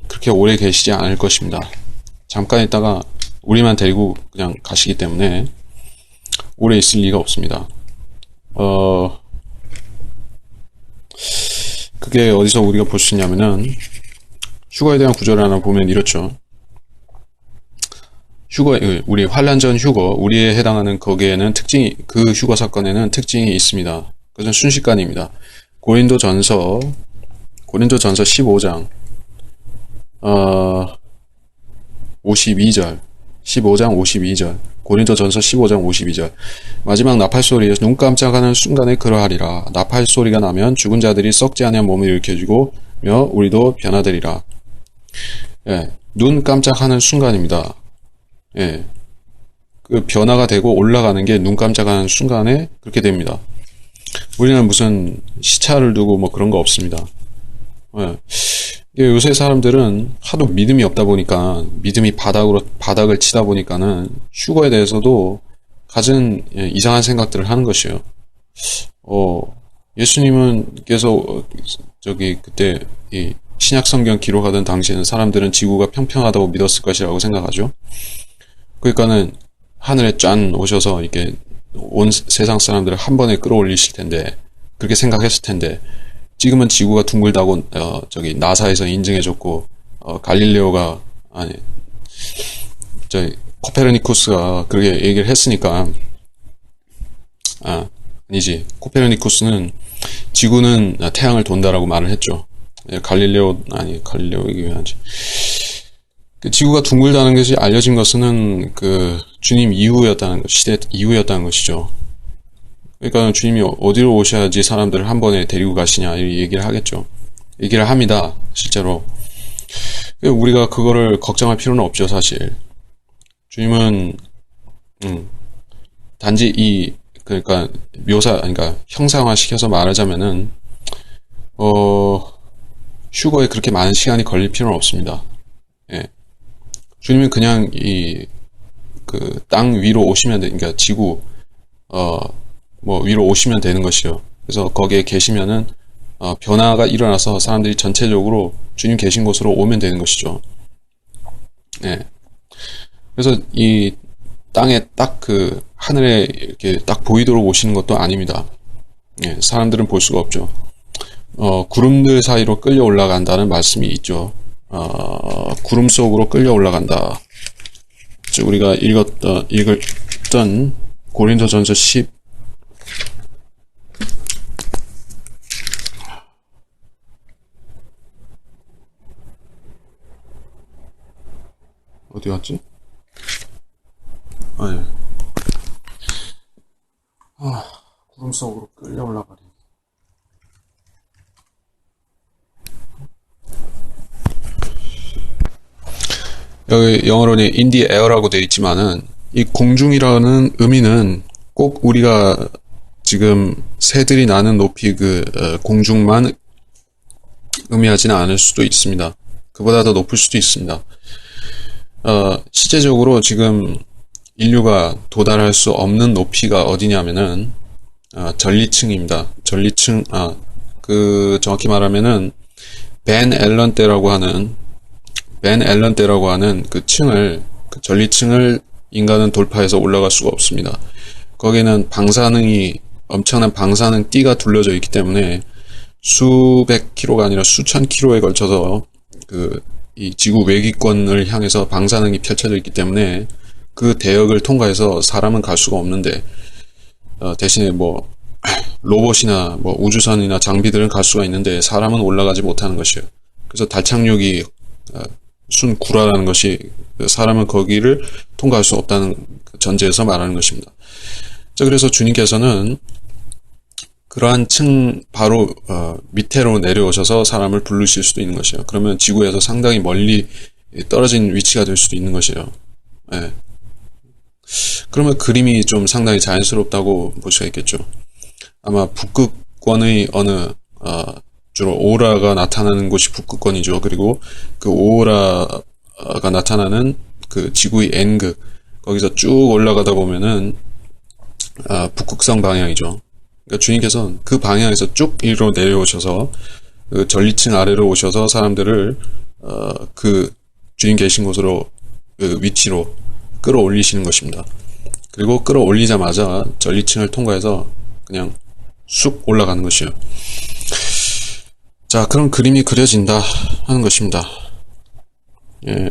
그렇게 오래 계시지 않을 것입니다. 잠깐 있다가 우리만 데리고 그냥 가시기 때문에 오래 있을 리가 없습니다. 그게 어디서 우리가 볼 수 있냐면은 휴거에 대한 구절을 하나 보면 이렇죠. 우리 환란 전 휴거, 우리에 해당하는 거기에는 그 휴거 사건에는 특징이 있습니다. 그것은 순식간입니다. 고린도전서 15장 52절 15장 52절 고린도전서 15장 52절 마지막 나팔소리에서 눈 깜짝하는 순간에 그러하리라. 나팔소리가 나면 죽은 자들이 썩지 않은 몸을 일으켜주고 우리도 변화되리라. 예, 눈 깜짝하는 순간입니다. 예, 그 변화가 되고 올라가는 게 눈 깜짝하는 순간에 그렇게 됩니다. 우리는 무슨 시차를 두고 뭐 그런 거 없습니다. 예. 요새 사람들은 하도 믿음이 없다 보니까 믿음이 바닥을 치다 보니까는 휴거에 대해서도 갖은 이상한 생각들을 하는 것이에요. 예수님께서 그때 이 신약 성경 기록하던 당시에는 사람들은 지구가 평평하다고 믿었을 것이라고 생각하죠. 그러니까는 하늘에 짠 오셔서 이렇게 온 세상 사람들을 한 번에 끌어올리실 텐데, 그렇게 생각했을 텐데, 지금은 지구가 둥글다고 저기 나사에서 인증해줬고, 갈릴레오가 아니 저 코페르니쿠스가 그렇게 얘기를 했으니까, 아니지, 코페르니쿠스는 지구는 태양을 돈다라고 말을 했죠. 갈릴레오 이게 왜 하지? 지구가 둥글다는 것이 알려진 것은 그 주님 이후였다는 것, 시대 이후였다는 것이죠. 그러니까 주님이 어디로 오셔야지 사람들을 한 번에 데리고 가시냐 이 얘기를 하겠죠. 얘기를 합니다. 실제로. 우리가 그거를 걱정할 필요는 없죠, 사실. 주님은 단지 그러니까 그러니까 형상화 시켜서 말하자면은 휴거에 그렇게 많은 시간이 걸릴 필요는 없습니다. 예. 주님은 그냥 그 땅 위로 오시면 그러니까 지구 위로 오시면 되는 것이요. 그래서 거기에 계시면은 변화가 일어나서 사람들이 전체적으로 주님 계신 곳으로 오면 되는 것이죠. 예. 그래서 이 땅에 딱 그 하늘에 이렇게 딱 보이도록 오시는 것도 아닙니다. 예, 사람들은 볼 수가 없죠. 구름들 사이로 끌려 올라간다는 말씀이 있죠. 구름 속으로 끌려 올라간다. 우리가 읽었던 고린도전서 10 어디 갔지? 구름 속으로 끌려 올라가리. 여기 영어로는 인디 에어라고 되어 있지만은 이 공중이라는 의미는 꼭 우리가 지금 새들이 나는 높이 공중만 의미하지는 않을 수도 있습니다. 그보다 더 높을 수도 있습니다. 실제적으로 지금 인류가 도달할 수 없는 높이가 어디냐면은 전리층입니다. 전리층, 정확히 말하면은 벤 앨런 때라고 하는 그 전리층을 인간은 돌파해서 올라갈 수가 없습니다. 거기는 엄청난 방사능 띠가 둘러져 있기 때문에 수백 킬로가 아니라 수천 킬로에 걸쳐서 이 지구 외기권을 향해서 방사능이 펼쳐져 있기 때문에 그 대역을 통과해서 사람은 갈 수가 없는데, 대신에 로봇이나 우주선이나 장비들은 갈 수가 있는데 사람은 올라가지 못하는 것이에요. 그래서 달 착륙이 순구라라는 것이 사람은 거기를 통과할 수 없다는 전제에서 말하는 것입니다. 자, 그래서 주님께서는 그러한 층 바로 밑으로 내려오셔서 사람을 부르실 수도 있는 것이에요. 그러면 지구에서 상당히 멀리 떨어진 위치가 될 수도 있는 것이에요. 예. 그러면 그림이 좀 상당히 자연스럽다고 볼 수가 있겠죠. 아마 북극권의 주로 오라가 나타나는 곳이 북극권이죠. 그리고 그 오라가 나타나는 그 지구의 N극, 거기서 쭉 올라가다 보면은 북극성 방향이죠. 그러니까 주님께서는 그 방향에서 쭉 위로 내려오셔서 그 전리층 아래로 오셔서 사람들을 그 주님 계신 곳으로 그 위치로 끌어올리시는 것입니다. 그리고 끌어올리자마자 전리층을 통과해서 그냥 쑥 올라가는 것이에요. 자, 그런 그림이 그려진다 하는 것입니다. 예.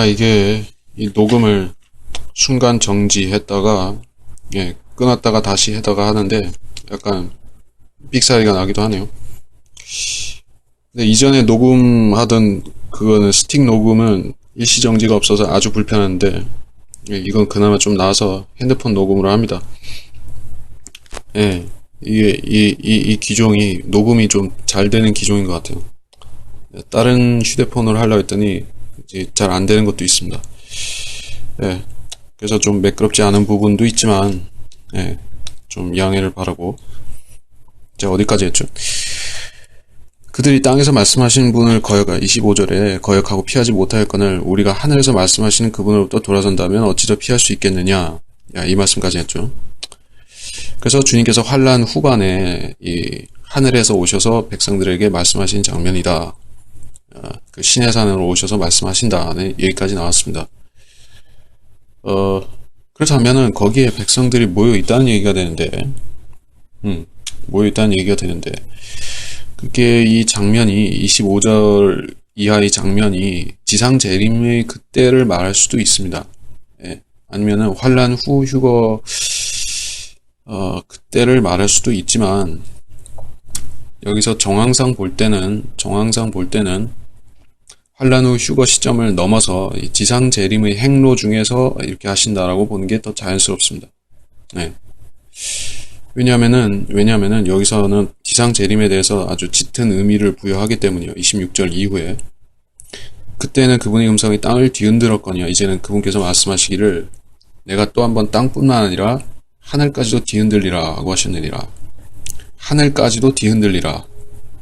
이게 이 녹음을 순간 정지했다가 끊었다가 다시 하다가 하는데 약간 삑사리가 나기도 하네요. 근데 이전에 녹음하던 그거는 스틱 녹음은 일시정지가 없어서 아주 불편한데, 이건 그나마 좀 나아서 핸드폰 녹음으로 합니다. 이게 이 기종이 녹음이 좀 잘 되는 기종인 것 같아요. 다른 휴대폰으로 하려고 했더니 이제 잘 안 되는 것도 있습니다. 그래서 좀 매끄럽지 않은 부분도 있지만 좀 양해를 바라고. 자, 어디까지 했죠? 그들이 땅에서 말씀하신 분을 거역하 25절에 거역하고 피하지 못하였거늘 우리가 하늘에서 말씀하시는 그분으로부터 돌아선다면 어찌 피할 수 있겠느냐. 야, 이 말씀까지 했죠. 그래서 주님께서 환란 후반에 이 하늘에서 오셔서 백성들에게 말씀하신 장면이다. 그 시내산으로 오셔서 말씀하신다는 얘기까지 나왔습니다. 그렇다면은 거기에 백성들이 모여 있다는 얘기가 되는데, 모여 있다는 얘기가 되는데, 그게 이 장면이 25절 이하의 장면이 지상 재림의 그때를 말할 수도 있습니다. 예. 아니면은 환란 후 휴거 그때를 말할 수도 있지만 여기서 정황상 볼 때는 환란 후 휴거 시점을 넘어서 이 지상 재림의 행로 중에서 이렇게 하신다라고 보는 게 더 자연스럽습니다. 네. 왜냐하면은 여기서는 지상 재림에 대해서 아주 짙은 의미를 부여하기 때문이요. 26절 이후에 그때는 그분의 음성이 땅을 뒤흔들었거니와 이제는 그분께서 말씀하시기를 내가 또 한번 땅뿐만 아니라 하늘까지도 뒤흔들리라 하고 하셨느니라. 하늘까지도 뒤흔들리라.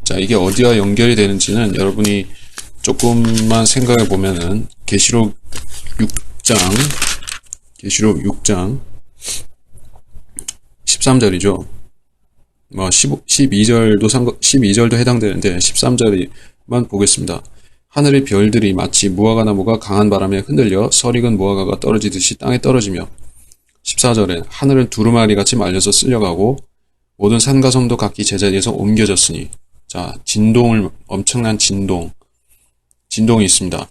자, 이게 어디와 연결이 되는지는 여러분이 조금만 생각해 보면은 계시록 6장 13절이죠. 12절도 해당되는데 13절만 보겠습니다. 하늘의 별들이 마치 무화과 나무가 강한 바람에 흔들려 설익은 무화과가 떨어지듯이 땅에 떨어지며 14절에 하늘은 두루마리 같이 말려서 쓸려가고 모든 산과 섬도 각기 제자리에서 옮겨졌으니 자, 엄청난 진동이 있습니다.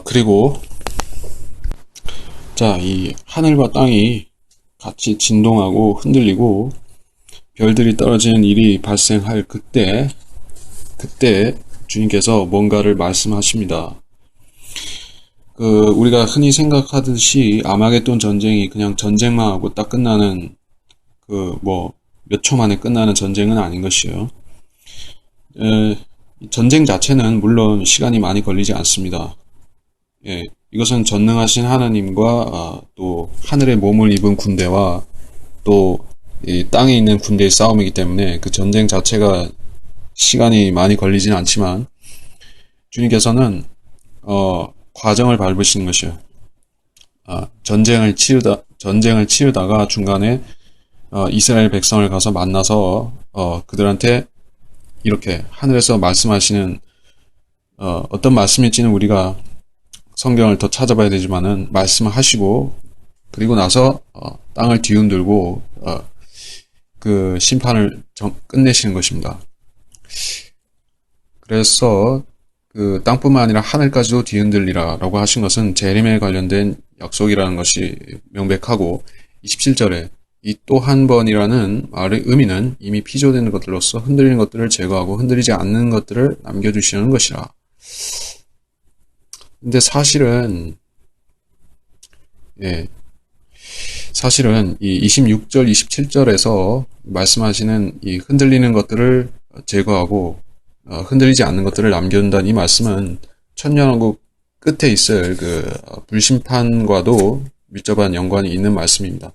그리고 자, 이 하늘과 땅이 같이 진동하고 흔들리고 별들이 떨어지는 일이 발생할 그때 주님께서 뭔가를 말씀하십니다. 우리가 흔히 생각하듯이 아마겟돈 전쟁이 그냥 전쟁만 하고 딱 끝나는 몇 초 만에 끝나는 전쟁은 아닌 것이요. 전쟁 자체는 물론 시간이 많이 걸리지 않습니다. 예, 이것은 전능하신 하나님과 또 하늘의 몸을 입은 군대와 또 이 땅에 있는 군대의 싸움이기 때문에 그 전쟁 자체가 시간이 많이 걸리지는 않지만 주님께서는 과정을 밟으시는 것이요. 전쟁을 치르다가 중간에 이스라엘 백성을 가서 만나서 그들한테 이렇게 하늘에서 말씀하시는 어떤 말씀일지는 우리가 성경을 더 찾아봐야 되지만은 말씀하시고 그리고 나서 땅을 뒤흔들고 그 심판을 끝내시는 것입니다. 그래서 그 땅뿐만 아니라 하늘까지도 뒤흔들리라 라고 하신 것은 재림에 관련된 약속이라는 것이 명백하고 27절에 이 또 한 번이라는 말의 의미는 이미 피조되는 것들로서 흔들리는 것들을 제거하고 흔들리지 않는 것들을 남겨두시는 것이라. 근데 사실은 이 26절, 27절에서 말씀하시는 이 흔들리는 것들을 제거하고 흔들리지 않는 것들을 남겨둔다는 이 말씀은 천년왕국 끝에 있을 그 불심판과도 밀접한 연관이 있는 말씀입니다.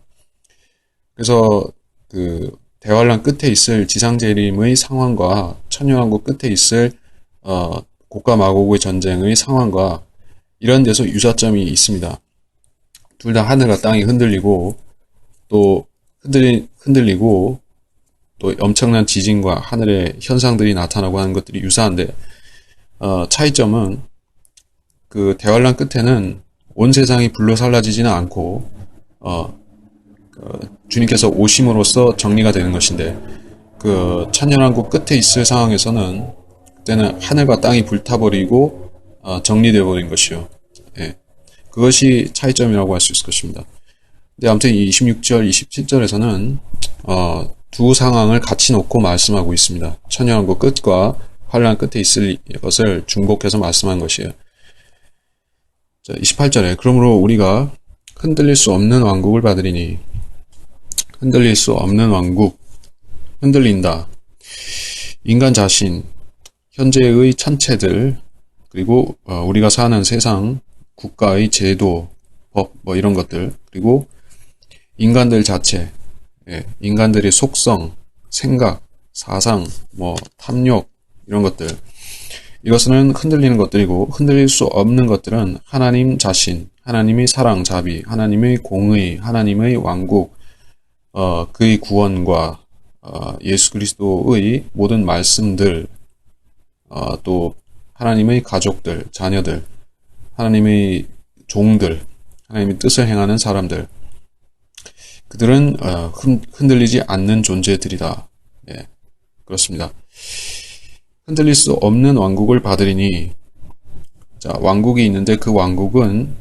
그래서 그 대환란 끝에 있을 지상재림의 상황과 천년왕국 끝에 있을 고가 마고고의 전쟁의 상황과 이런 데서 유사점이 있습니다. 둘 다 하늘과 땅이 흔들리고 또 흔들리고 또 엄청난 지진과 하늘의 현상들이 나타나고 하는 것들이 유사한데 차이점은 그 대환란 끝에는 온 세상이 불로 살라지지는 않고 주님께서 오심으로써 정리가 되는 것인데 그 천년왕국 끝에 있을 상황에서는 그때는 하늘과 땅이 불타버리고 정리되어 버린 것이요. 예. 그것이 차이점이라고 할 수 있을 것입니다. 근데 아무튼 이 26절, 27절에서는 두 상황을 같이 놓고 말씀하고 있습니다. 천년왕국 끝과 환란 끝에 있을 것을 중복해서 말씀한 것이에요. 자, 28절에 그러므로 우리가 흔들릴 수 없는 왕국을 받으리니 흔들릴 수 없는 왕국, 흔들린다. 인간 자신, 현재의 천체들, 그리고 우리가 사는 세상, 국가의 제도, 법, 이런 것들, 그리고 인간들 자체, 인간들의 속성, 생각, 사상, 탐욕, 이런 것들. 이것은 흔들리는 것들이고, 흔들릴 수 없는 것들은 하나님 자신, 하나님의 사랑, 자비, 하나님의 공의, 하나님의 왕국, 그의 구원과 예수 그리스도의 모든 말씀들, 또 하나님의 가족들, 자녀들, 하나님의 종들, 하나님의 뜻을 행하는 사람들, 그들은 흔들리지 않는 존재들이다. 예, 그렇습니다. 흔들릴 수 없는 왕국을 받으리니, 자, 왕국이 있는데 그 왕국은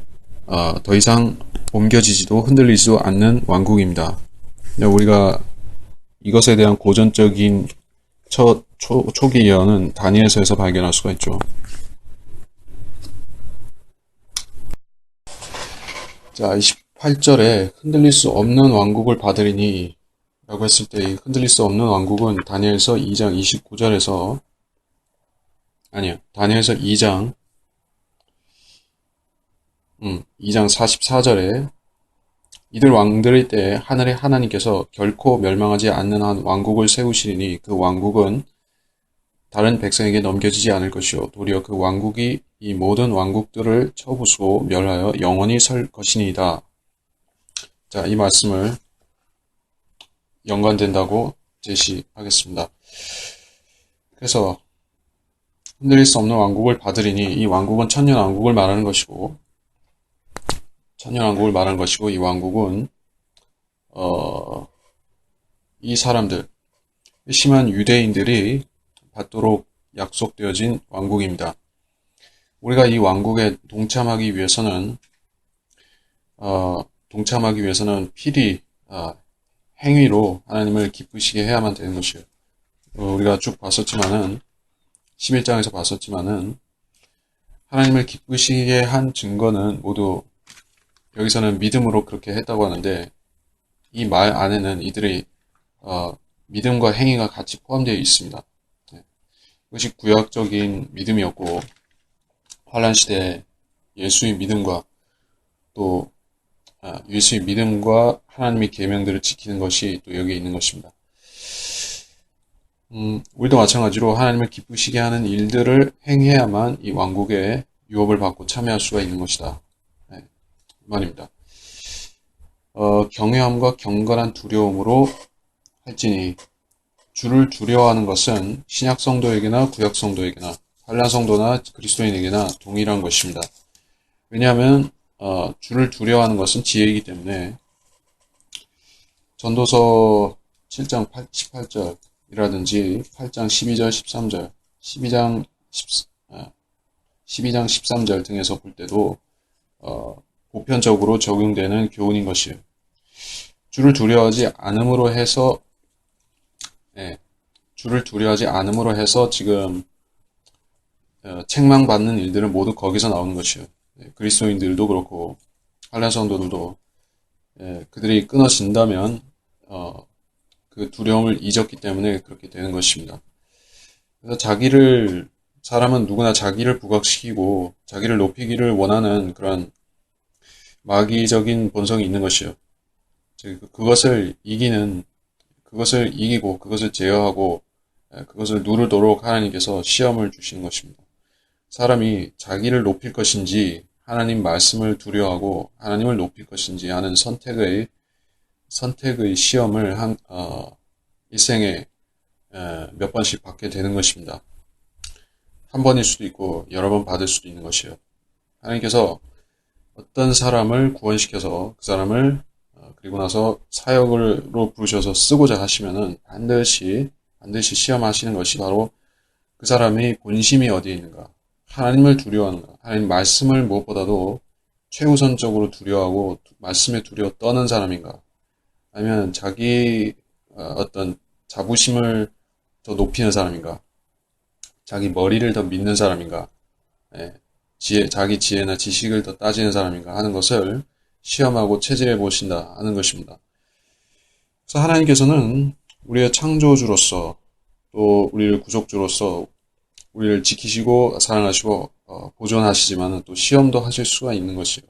더 이상 옮겨지지도 흔들리지도 않는 왕국입니다. 우리가 이것에 대한 고전적인 초기 예언은 다니엘서에서 발견할 수가 있죠. 자, 28절에 흔들릴 수 없는 왕국을 받으리니 라고 했을 때 이 흔들릴 수 없는 왕국은 다니엘서 2장 29절에서 다니엘서 2장 44절에 이들 왕들의 때에 하늘의 하나님께서 결코 멸망하지 않는 한 왕국을 세우시리니 그 왕국은 다른 백성에게 넘겨지지 않을 것이요 도리어 그 왕국이 이 모든 왕국들을 쳐부수고 멸하여 영원히 설 것이니이다. 자, 이 말씀을 연관된다고 제시하겠습니다. 그래서 흔들릴 수 없는 왕국을 받으리니 이 왕국은 천년 왕국을 말하는 것이고 이 왕국은 이 사람들, 심한 유대인들이 받도록 약속되어진 왕국입니다. 우리가 이 왕국에 동참하기 위해서는 필히 행위로 하나님을 기쁘시게 해야만 되는 것이에요. 우리가 쭉 봤었지만은 11장에서 봤었지만은 하나님을 기쁘시게 한 증거는 모두 여기서는 믿음으로 그렇게 했다고 하는데 이 말 안에는 이들의 믿음과 행위가 같이 포함되어 있습니다. 이것이 구약적인 믿음이었고 환란 시대에 예수의 믿음과 또 예수의 믿음과 하나님의 계명들을 지키는 것이 또 여기에 있는 것입니다. 우리도 마찬가지로 하나님을 기쁘시게 하는 일들을 행해야만 이 왕국에 유업을 받고 참여할 수가 있는 것이다. 네, 말입니다. 경외함과 경건한 두려움으로 할지니 주를 두려워하는 것은 신약 성도에게나 구약 성도에게나 환란 성도나 그리스도인에게나 동일한 것입니다. 왜냐하면 주를 두려워하는 것은 지혜이기 때문에 전도서 7장 18절이라든지 8장 12절 13절 12장 13절 등에서 볼 때도 보편적으로 적용되는 교훈인 것이에요. 주를 두려워하지 않음으로 해서 지금 책망받는 일들은 모두 거기서 나오는 것이에요. 그리스도인들도 그렇고 환란 성도들도 그들이 끊어진다면 그 두려움을 잊었기 때문에 그렇게 되는 것입니다. 그래서 사람은 누구나 자기를 부각시키고 자기를 높이기를 원하는 그런 마귀적인 본성이 있는 것이에요. 그것을 이기고 그것을 제어하고 그것을 누르도록 하나님께서 시험을 주시는 것입니다. 사람이 자기를 높일 것인지 하나님 말씀을 두려워하고 하나님을 높일 것인지 하는 선택의 시험을 일생에 몇 번씩 받게 되는 것입니다. 한 번일 수도 있고 여러 번 받을 수도 있는 것이에요. 하나님께서 어떤 사람을 구원시켜서 그 사람을 그리고 나서 사역으로 부르셔서 쓰고자 하시면은 반드시 시험하시는 것이 바로 그 사람의 본심이 어디에 있는가, 하나님을 두려워하는가, 하나님 말씀을 무엇보다도 최우선적으로 두려워하고 말씀에 두려워 떠는 사람인가, 아니면 자기 어떤 자부심을 더 높이는 사람인가, 자기 머리를 더 믿는 사람인가, 자기 지혜나 지식을 더 따지는 사람인가 하는 것을 시험하고 체질해 보신다 하는 것입니다. 그래서 하나님께서는 우리의 창조주로서 또 우리를 구속주로서 우리를 지키시고 사랑하시고 보존하시지만 또 시험도 하실 수가 있는 것이에요.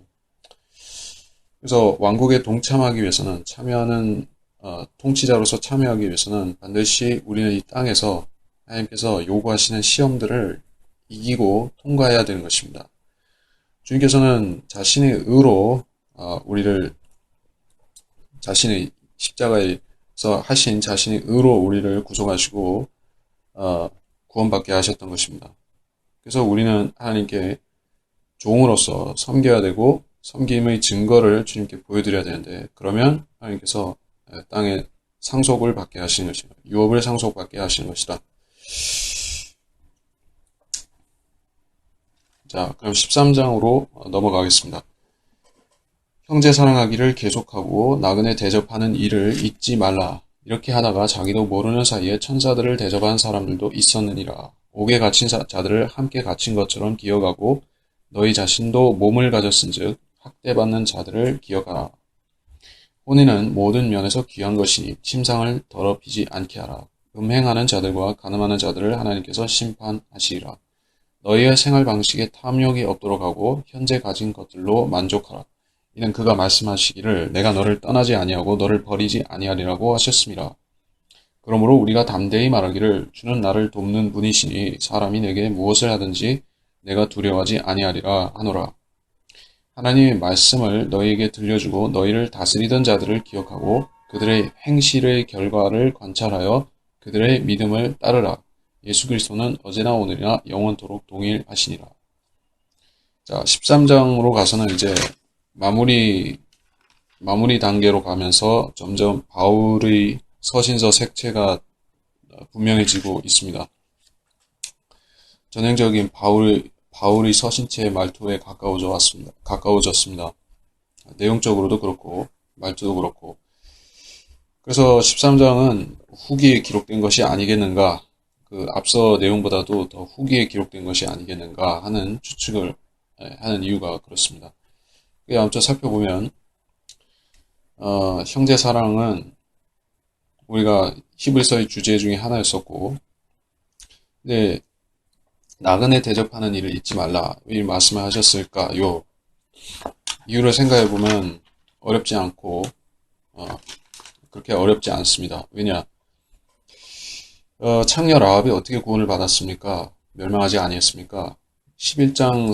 그래서 왕국에 동참하기 위해서는 참여하는 통치자로서 참여하기 위해서는 반드시 우리는 이 땅에서 하나님께서 요구하시는 시험들을 이기고 통과해야 되는 것입니다. 주님께서는 자신의 의로 우리를 자신의 십자가에서 하신 자신의 의로 우리를 구속하시고 구원받게 하셨던 것입니다. 그래서 우리는 하나님께 종으로서 섬겨야 되고 섬김의 증거를 주님께 보여드려야 되는데, 그러면 하나님께서 땅에 상속을 받게 하시는 것이다. 유업을 상속받게 하시는 것이다. 자, 그럼 13장으로 넘어가겠습니다. 형제 사랑하기를 계속하고 나그네 대접하는 일을 잊지 말라. 이렇게 하다가 자기도 모르는 사이에 천사들을 대접한 사람들도 있었느니라. 옥에 갇힌 자들을 함께 갇힌 것처럼 기억하고 너희 자신도 몸을 가졌은즉 학대받는 자들을 기억하라. 혼인은 모든 면에서 귀한 것이니 침상을 더럽히지 않게 하라. 음행하는 자들과 간음하는 자들을 하나님께서 심판하시리라. 너희의 생활 방식에 탐욕이 없도록 하고 현재 가진 것들로 만족하라. 이는 그가 말씀하시기를 내가 너를 떠나지 아니하고 너를 버리지 아니하리라고 하셨습니다. 그러므로 우리가 담대히 말하기를 주는 나를 돕는 분이시니 사람이 내게 무엇을 하든지 내가 두려워하지 아니하리라 하노라. 하나님의 말씀을 너희에게 들려주고 너희를 다스리던 자들을 기억하고 그들의 행실의 결과를 관찰하여 그들의 믿음을 따르라. 예수 그리스도는 어제나 오늘이나 영원토록 동일하시니라. 자, 13장으로 가서는 이제 마무리 단계로 가면서 점점 바울의 서신서 색채가 분명해지고 있습니다. 전형적인 바울의 서신체의 말투에 가까워졌습니다. 내용적으로도 그렇고 말투도 그렇고. 그래서 13장은 후기에 기록된 것이 아니겠는가, 그 앞서 내용보다도 더 후기에 기록된 것이 아니겠는가 하는 추측을 하는 이유가 그렇습니다. 아무튼 살펴보면 형제 사랑은 우리가 히브리서의 주제 중에 하나였었고, 근데 나그네 대접하는 일을 잊지 말라, 왜 말씀을 하셨을까요? 이유를 생각해보면 어렵지 않고 그렇게 어렵지 않습니다. 왜냐? 창녀 라합이 어떻게 구원을 받았습니까? 멸망하지 아니했습니까? 11장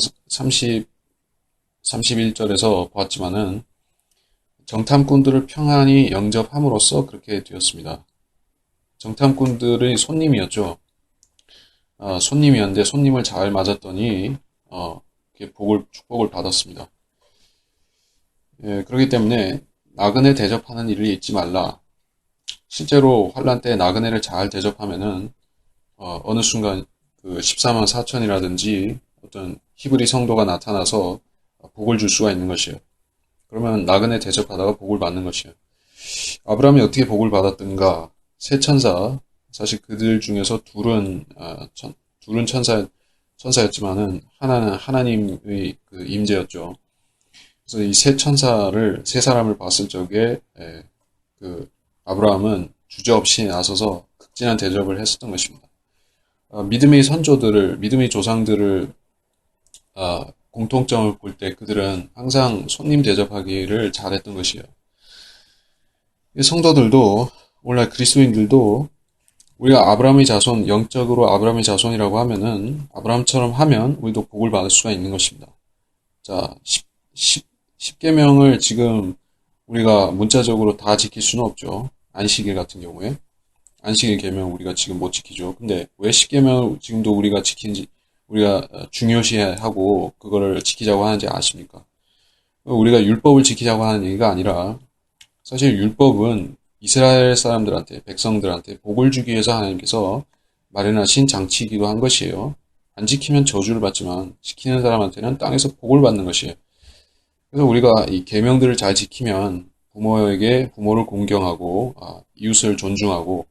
31절에서 보았지만은 정탐꾼들을 평안히 영접함으로써 그렇게 되었습니다. 정탐꾼들의 손님이었죠. 손님이었는데 손님을 잘 맞았더니 축복을 받았습니다. 예, 그렇기 때문에 나그네 대접하는 일을 잊지 말라. 실제로 환란 때 나그네를 잘 대접하면은 어느 순간 그 14만 4천이라든지 어떤 히브리 성도가 나타나서 복을 줄 수가 있는 것이에요. 그러면 나그네 대접하다가 복을 받는 것이에요. 아브라함이 어떻게 복을 받았던가? 세 천사, 사실 그들 중에서 둘은 천사였지만은 하나는 하나님의 그 임재였죠. 그래서 이 세 사람을 봤을 적에 그 아브라함은 주저없이 나서서 극진한 대접을 했었던 것입니다. 믿음의 조상들을 공통점을 볼 때 그들은 항상 손님 대접하기를 잘했던 것이에요. 성도들도, 오늘날 그리스도인들도 우리가 아브라함의 자손, 영적으로 아브라함의 자손이라고 하면은 아브라함처럼 하면 우리도 복을 받을 수가 있는 것입니다. 자, 10계명을 지금 우리가 문자적으로 다 지킬 수는 없죠. 안식일 같은 경우에. 안식일 계명 우리가 지금 못 지키죠. 근데 왜 10계명을 지금도 우리가 중요시하고 그거를 지키자고 하는지 아십니까? 우리가 율법을 지키자고 하는 얘기가 아니라, 사실 율법은 이스라엘 사람들한테, 백성들한테 복을 주기 위해서 하나님께서 마련하신 장치이기도 한 것이에요. 안 지키면 저주를 받지만 지키는 사람한테는 땅에서 복을 받는 것이에요. 그래서 우리가 이 계명들을 잘 지키면 부모를 공경하고 이웃을 존중하고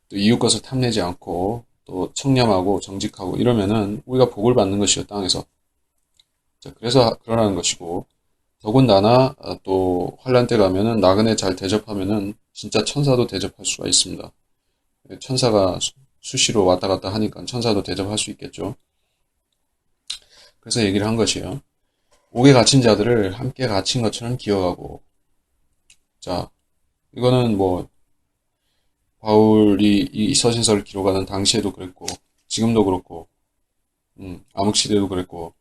또 이웃 것을 탐내지 않고 또 청렴하고 정직하고 이러면은 우리가 복을 받는 것이요, 땅에서. 자, 그래서 그러라는 것이고, 더군다나 또 환란 때 가면은 나그네 잘 대접하면은 진짜 천사도 대접할 수가 있습니다. 천사가 수시로 왔다 갔다 하니까 천사도 대접할 수 있겠죠. 그래서 얘기를 한 것이에요. 옥에 갇힌 자들을 함께 갇힌 것처럼 기억하고. 자, 이거는 뭐 바울이 이 서신서를 기록하는 당시에도 그랬고 지금도 그렇고 암흑시대도 그랬고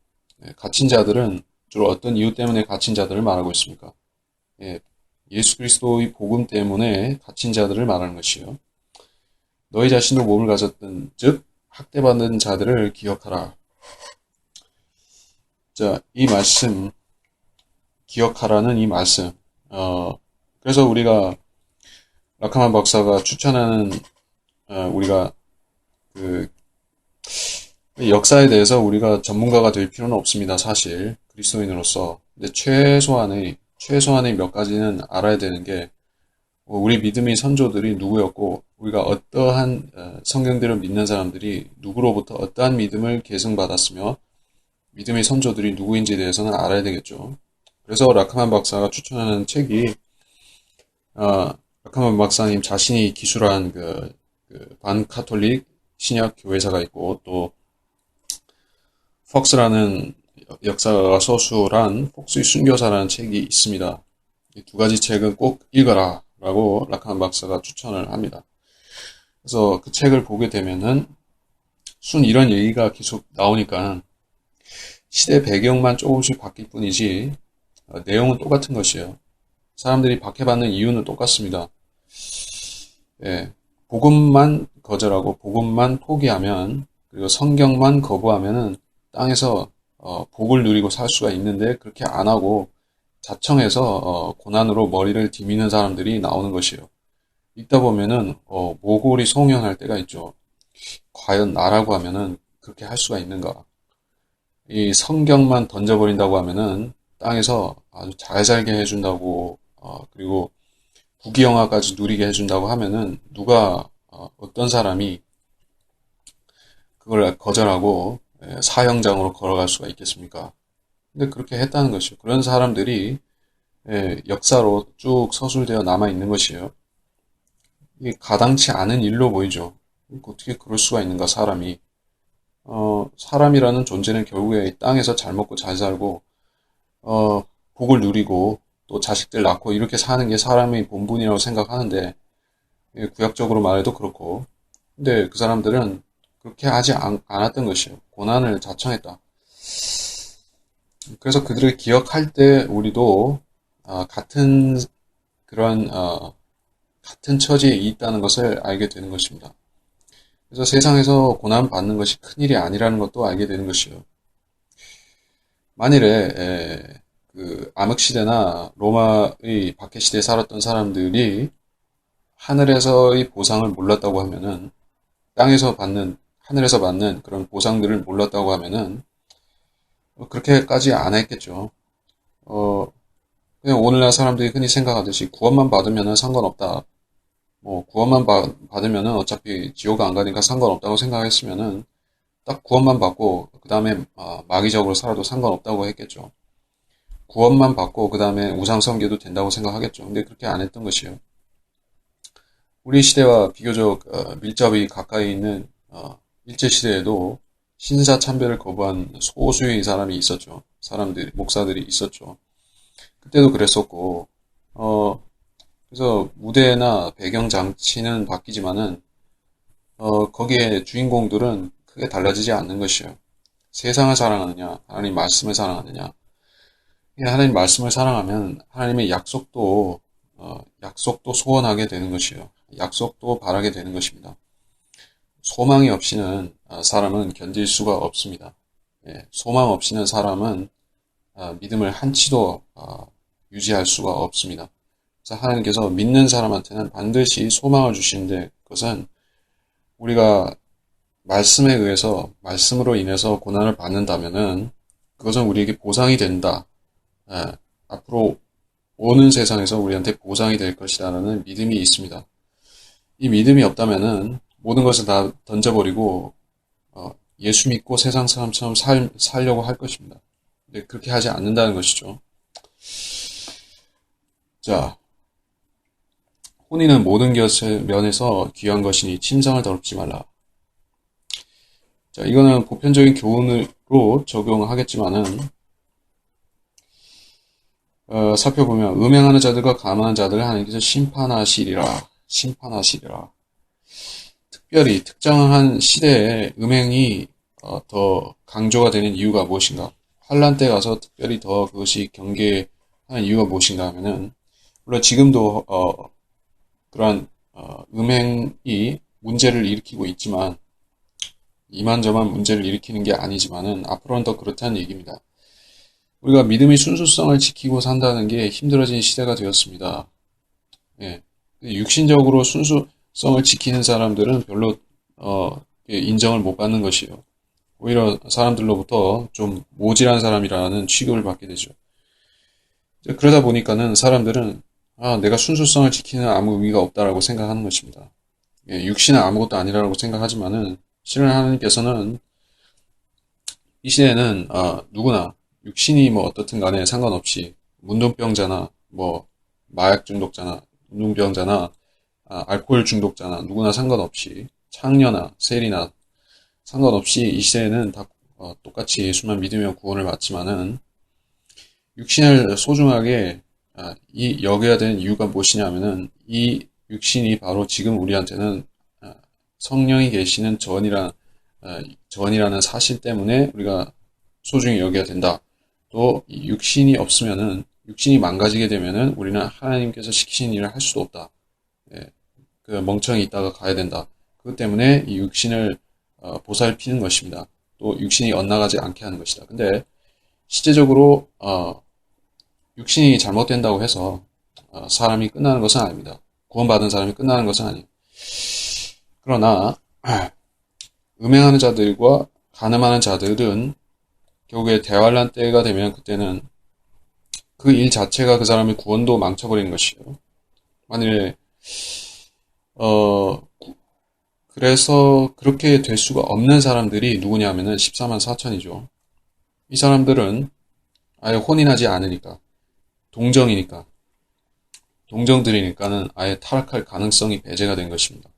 갇힌 자들은 주로 어떤 이유 때문에 갇힌 자들을 말하고 있습니까? 예, 예수 그리스도의 복음 때문에 갇힌 자들을 말하는 것이요. 너희 자신도 몸을 가졌던 즉 학대받는 자들을 기억하라. 자, 이 말씀 기억하라는 이 말씀. 그래서 우리가 라카만 박사가 추천하는 우리가 그 역사에 대해서 우리가 전문가가 될 필요는 없습니다. 사실 그리스도인으로서. 근데 최소한의 몇 가지는 알아야 되는 게 우리 믿음의 선조들이 누구였고 우리가 어떠한 성경들을 믿는 사람들이 누구로부터 어떠한 믿음을 계승받았으며 믿음의 선조들이 누구인지에 대해서는 알아야 되겠죠. 그래서 라카만 박사가 추천하는 책이 라카만 박사님 자신이 기술한 그 반카톨릭 신약 교회사가 있고 또 폭스라는 역사가 서술한 폭스의 순교사라는 책이 있습니다. 이 두 가지 책은 꼭 읽어라 라고 라카만 박사가 추천을 합니다. 그래서 그 책을 보게 되면은 이런 얘기가 계속 나오니까 시대 배경만 조금씩 바뀔 뿐이지 내용은 똑같은 것이에요. 사람들이 박해받는 이유는 똑같습니다. 예, 복음만 거절하고 복음만 포기하면 그리고 성경만 거부하면은 땅에서 복을 누리고 살 수가 있는데 그렇게 안 하고 자청해서 고난으로 머리를 디미는 사람들이 나오는 것이에요. 읽다 보면은 모골이 송연할 때가 있죠. 과연 나라고 하면은 그렇게 할 수가 있는가? 이 성경만 던져버린다고 하면은 땅에서 아주 잘 살게 해준다고 그리고 부귀영화까지 누리게 해준다고 하면은 누가 어떤 사람이 그걸 거절하고 사형장으로 걸어갈 수가 있겠습니까? 근데 그렇게 했다는 것이요. 그런 사람들이 역사로 쭉 서술되어 남아 있는 것이에요. 이게 가당치 않은 일로 보이죠. 어떻게 그럴 수가 있는가, 사람이. 사람이라는 존재는 결국에 이 땅에서 잘 먹고 잘 살고, 복을 누리고, 또 자식들 낳고 이렇게 사는 게 사람의 본분이라고 생각하는데, 구약적으로 말해도 그렇고, 근데 그 사람들은 그렇게 하지 않았던 것이에요. 고난을 자청했다. 그래서 그들을 기억할 때 우리도 같은 그런 같은 처지에 있다는 것을 알게 되는 것입니다. 그래서 세상에서 고난 받는 것이 큰일이 아니라는 것도 알게 되는 것이요. 만일에 그 암흑시대나 로마의 박해시대에 살았던 사람들이 하늘에서의 보상을 몰랐다고 하면은 하늘에서 받는 그런 보상들을 몰랐다고 하면은 그렇게까지 안 했겠죠. 그냥 오늘날 사람들이 흔히 생각하듯이 구원만 받으면 상관없다. 뭐 구원만 받으면은 어차피 지옥 안 가니까 상관없다고 생각했으면은 딱 구원만 받고 그 다음에 마귀적으로 살아도 상관없다고 했겠죠. 구원만 받고 그 다음에 우상 숭배도 된다고 생각하겠죠. 근데 그렇게 안 했던 것이에요. 우리 시대와 비교적 밀접이 가까이 있는 일제 시대에도 신사참배를 거부한 소수의 사람이 있었죠. 목사들이 있었죠. 그때도 그랬었고, 그래서 무대나 배경 장치는 바뀌지만은, 거기에 주인공들은 크게 달라지지 않는 것이에요. 세상을 사랑하느냐, 하나님 말씀을 사랑하느냐. 하나님 말씀을 사랑하면 하나님의 약속도 소원하게 되는 것이에요. 약속도 바라게 되는 것입니다. 소망이 없이는 사람은 견딜 수가 없습니다. 소망 없이는 사람은 믿음을 한치도 유지할 수가 없습니다. 그래서 하나님께서 믿는 사람한테는 반드시 소망을 주시는데 그것은 우리가 말씀으로 인해서 고난을 받는다면은 그것은 우리에게 보상이 된다. 앞으로 오는 세상에서 우리한테 보상이 될 것이라는 믿음이 있습니다. 이 믿음이 없다면은 모든 것을 다 던져버리고 예수 믿고 세상 사람처럼 살려고 할 것입니다. 근데 그렇게 하지 않는다는 것이죠. 자, 혼인은 모든 것의 면에서 귀한 것이니 침상을 더럽지 말라. 자, 이거는 보편적인 교훈으로 적용하겠지만은 살펴보면 음행하는 자들과 감하는 자들을 하나님께서 심판하시리라. 특별히 특정한 시대에 음행이 더 강조가 되는 이유가 무엇인가? 환란 때 가서 특별히 더 그것이 경계하는 이유가 무엇인가 하면은, 물론 지금도 그러한 음행이 문제를 일으키고 있지만, 이만저만 문제를 일으키는 게 아니지만은 앞으로는 더 그렇다는 얘기입니다. 우리가 믿음의 순수성을 지키고 산다는 게 힘들어진 시대가 되었습니다. 예. 육신적으로 순수성을 지키는 사람들은 별로 인정을 못 받는 것이에요. 오히려 사람들로부터 좀 모질한 사람이라는 취급을 받게 되죠. 그러다 보니까는 사람들은 내가 순수성을 지키는 아무 의미가 없다라고 생각하는 것입니다. 예, 육신은 아무것도 아니라고 생각하지만은 실은 하나님께서는 이 시대에는 누구나 육신이 뭐 어떻든 간에 상관없이 문둥병자나 뭐 마약 중독자나 운동병자나 알코올 중독자나 누구나 상관없이 창녀나 세리나 상관없이 이 시대에는 다 똑같이 예수만 믿으며 구원을 받지만은 육신을 소중하게 여겨야 되는 이유가 무엇이냐면은 이 육신이 바로 지금 우리한테는 성령이 계시는 전이라는 사실 때문에 우리가 소중히 여겨야 된다. 또 육신이 없으면은 육신이 망가지게 되면은 우리는 하나님께서 시키신 일을 할 수도 없다. 예, 그 멍청이 있다가 가야 된다. 그것 때문에 이 육신을 보살피는 것입니다. 또 육신이 엇나가지 않게 하는 것이다. 근데 실제적으로 육신이 잘못된다고 해서 사람이 끝나는 것은 아닙니다. 구원받은 사람이 끝나는 것은 아니에요. 그러나 음행하는 자들과 간음하는 자들은 결국에 대환란 때가 되면 그때는 그 일 자체가 그 사람의 구원도 망쳐버리는 것이에요. 만일에 그래서 그렇게 될 수가 없는 사람들이 누구냐면은 14만 4천이죠. 이 사람들은 아예 혼인하지 않으니까 동정이니까 동정들이니까는 아예 타락할 가능성이 배제가 된 것입니다.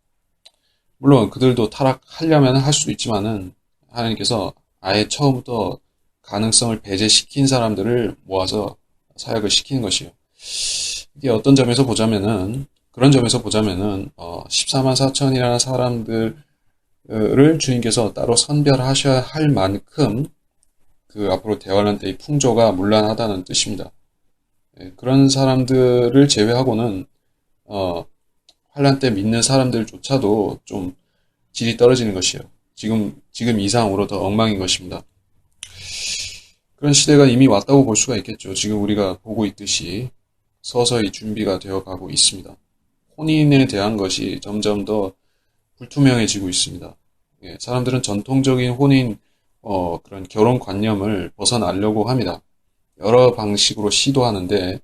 물론 그들도 타락하려면 할 수도 있지만은 하나님께서 아예 처음부터 가능성을 배제시킨 사람들을 모아서 사역을 시키는 것이에요. 이게 어떤 점에서 보자면은 그런 점에서 보자면은 14만 4천이라는 사람들을 주님께서 따로 선별하셔야 할 만큼 그 앞으로 대환란 때의 풍조가 문란하다는 뜻입니다. 그런 사람들을 제외하고는 환란 때 믿는 사람들조차도 좀 질이 떨어지는 것이에요. 지금 이상으로 더 엉망인 것입니다. 그런 시대가 이미 왔다고 볼 수가 있겠죠. 지금 우리가 보고 있듯이 서서히 준비가 되어 가고 있습니다. 혼인에 대한 것이 점점 더 불투명해지고 있습니다. 예, 사람들은 전통적인 혼인, 그런 결혼관념을 벗어나려고 합니다. 여러 방식으로 시도하는데,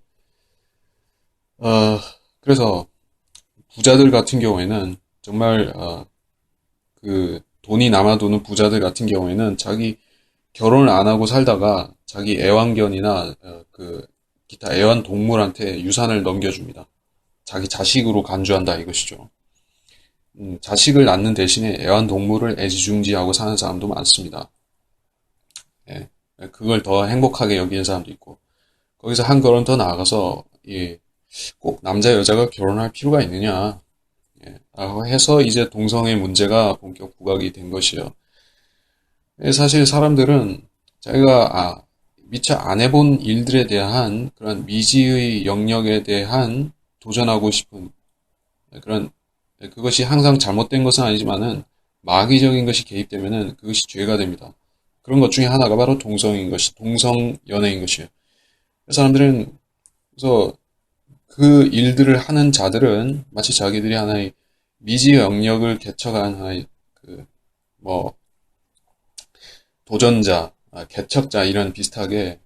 그래서 부자들 같은 경우에는 정말, 그 돈이 남아도는 부자들 같은 경우에는 자기 결혼을 안 하고 살다가 자기 애완견이나 그 기타 애완동물한테 유산을 넘겨줍니다. 자기 자식으로 간주한다 이것이죠. 자식을 낳는 대신에 애완동물을 애지중지하고 사는 사람도 많습니다. 예, 그걸 더 행복하게 여기는 사람도 있고 거기서 한 걸음 더 나아가서 꼭 남자 여자가 결혼할 필요가 있느냐 라고 해서 이제 동성애 문제가 본격 부각이 된 것이에요. 사실 사람들은 자기가 미처 안 해본 일들에 대한 그런 미지의 영역에 대한 도전하고 싶은 그런 그것이 항상 잘못된 것은 아니지만은 마귀적인 것이 개입되면은 그것이 죄가 됩니다. 그런 것 중에 하나가 바로 동성 연애인 것이에요. 사람들은 그래서 그 일들을 하는 자들은 마치 자기들이 하나의 미지의 영역을 개척한 하나의 뭐 도전자, 개척자 이런 비슷하게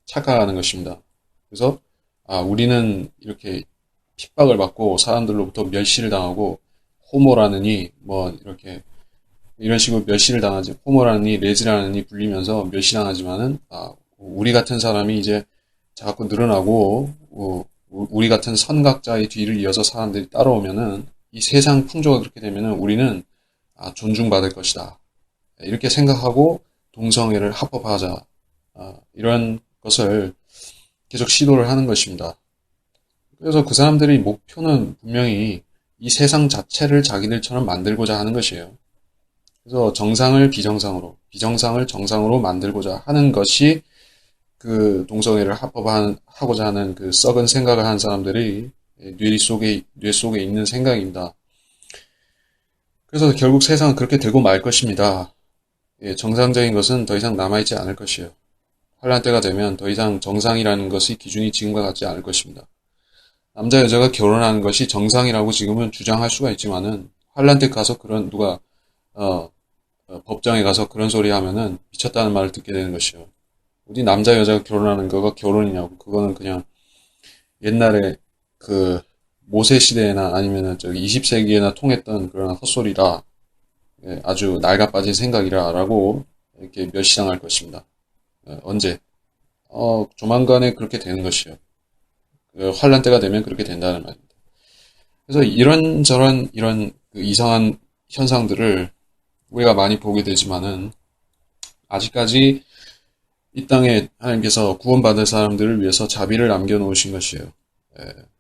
착각하는 것입니다. 그래서 우리는 이렇게 핍박을 받고 사람들로부터 멸시를 당하고 호모라느니 뭐 이렇게 이런 식으로 멸시를 당하지 호모라느니 레즈라느니 불리면서 멸시당하지만은 우리 같은 사람이 이제 자꾸 늘어나고 우리 같은 선각자의 뒤를 이어서 사람들이 따라오면은 이 세상 풍조가 그렇게 되면은 우리는 존중받을 것이다. 이렇게 생각하고 동성애를 합법화하자. 이런 것을 계속 시도를 하는 것입니다. 그래서 그 사람들의 목표는 분명히 이 세상 자체를 자기들처럼 만들고자 하는 것이에요. 그래서 정상을 비정상으로, 비정상을 정상으로 만들고자 하는 것이 그 동성애를 합법화하고자 하는 그 썩은 생각을 하는 사람들이 뇌 속에 있는 생각입니다. 그래서 결국 세상은 그렇게 되고 말 것입니다. 정상적인 것은 더 이상 남아있지 않을 것이에요. 환란 때가 되면 더 이상 정상이라는 것의 기준이 지금과 같지 않을 것입니다. 남자 여자가 결혼하는 것이 정상이라고 지금은 주장할 수가 있지만은 환란 때 가서 누가 어, 법정에 가서 그런 소리 하면은 미쳤다는 말을 듣게 되는 것이요. 어디 남자 여자가 결혼하는 거가 결혼이냐고. 그거는 그냥 옛날에 그 모세 시대나 아니면은 저기 20세기에나 통했던 그런 헛소리라. 아주 낡아 빠진 생각이라라고 이렇게 멸시당할 것입니다. 언제? 조만간에 그렇게 되는 것이요. 환란 때가 되면 그렇게 된다는 말입니다. 그래서 이런저런 이런 그 이상한 현상들을 우리가 많이 보게 되지만은 아직까지 이 땅에 하나님께서 구원받을 사람들을 위해서 자비를 남겨놓으신 것이에요.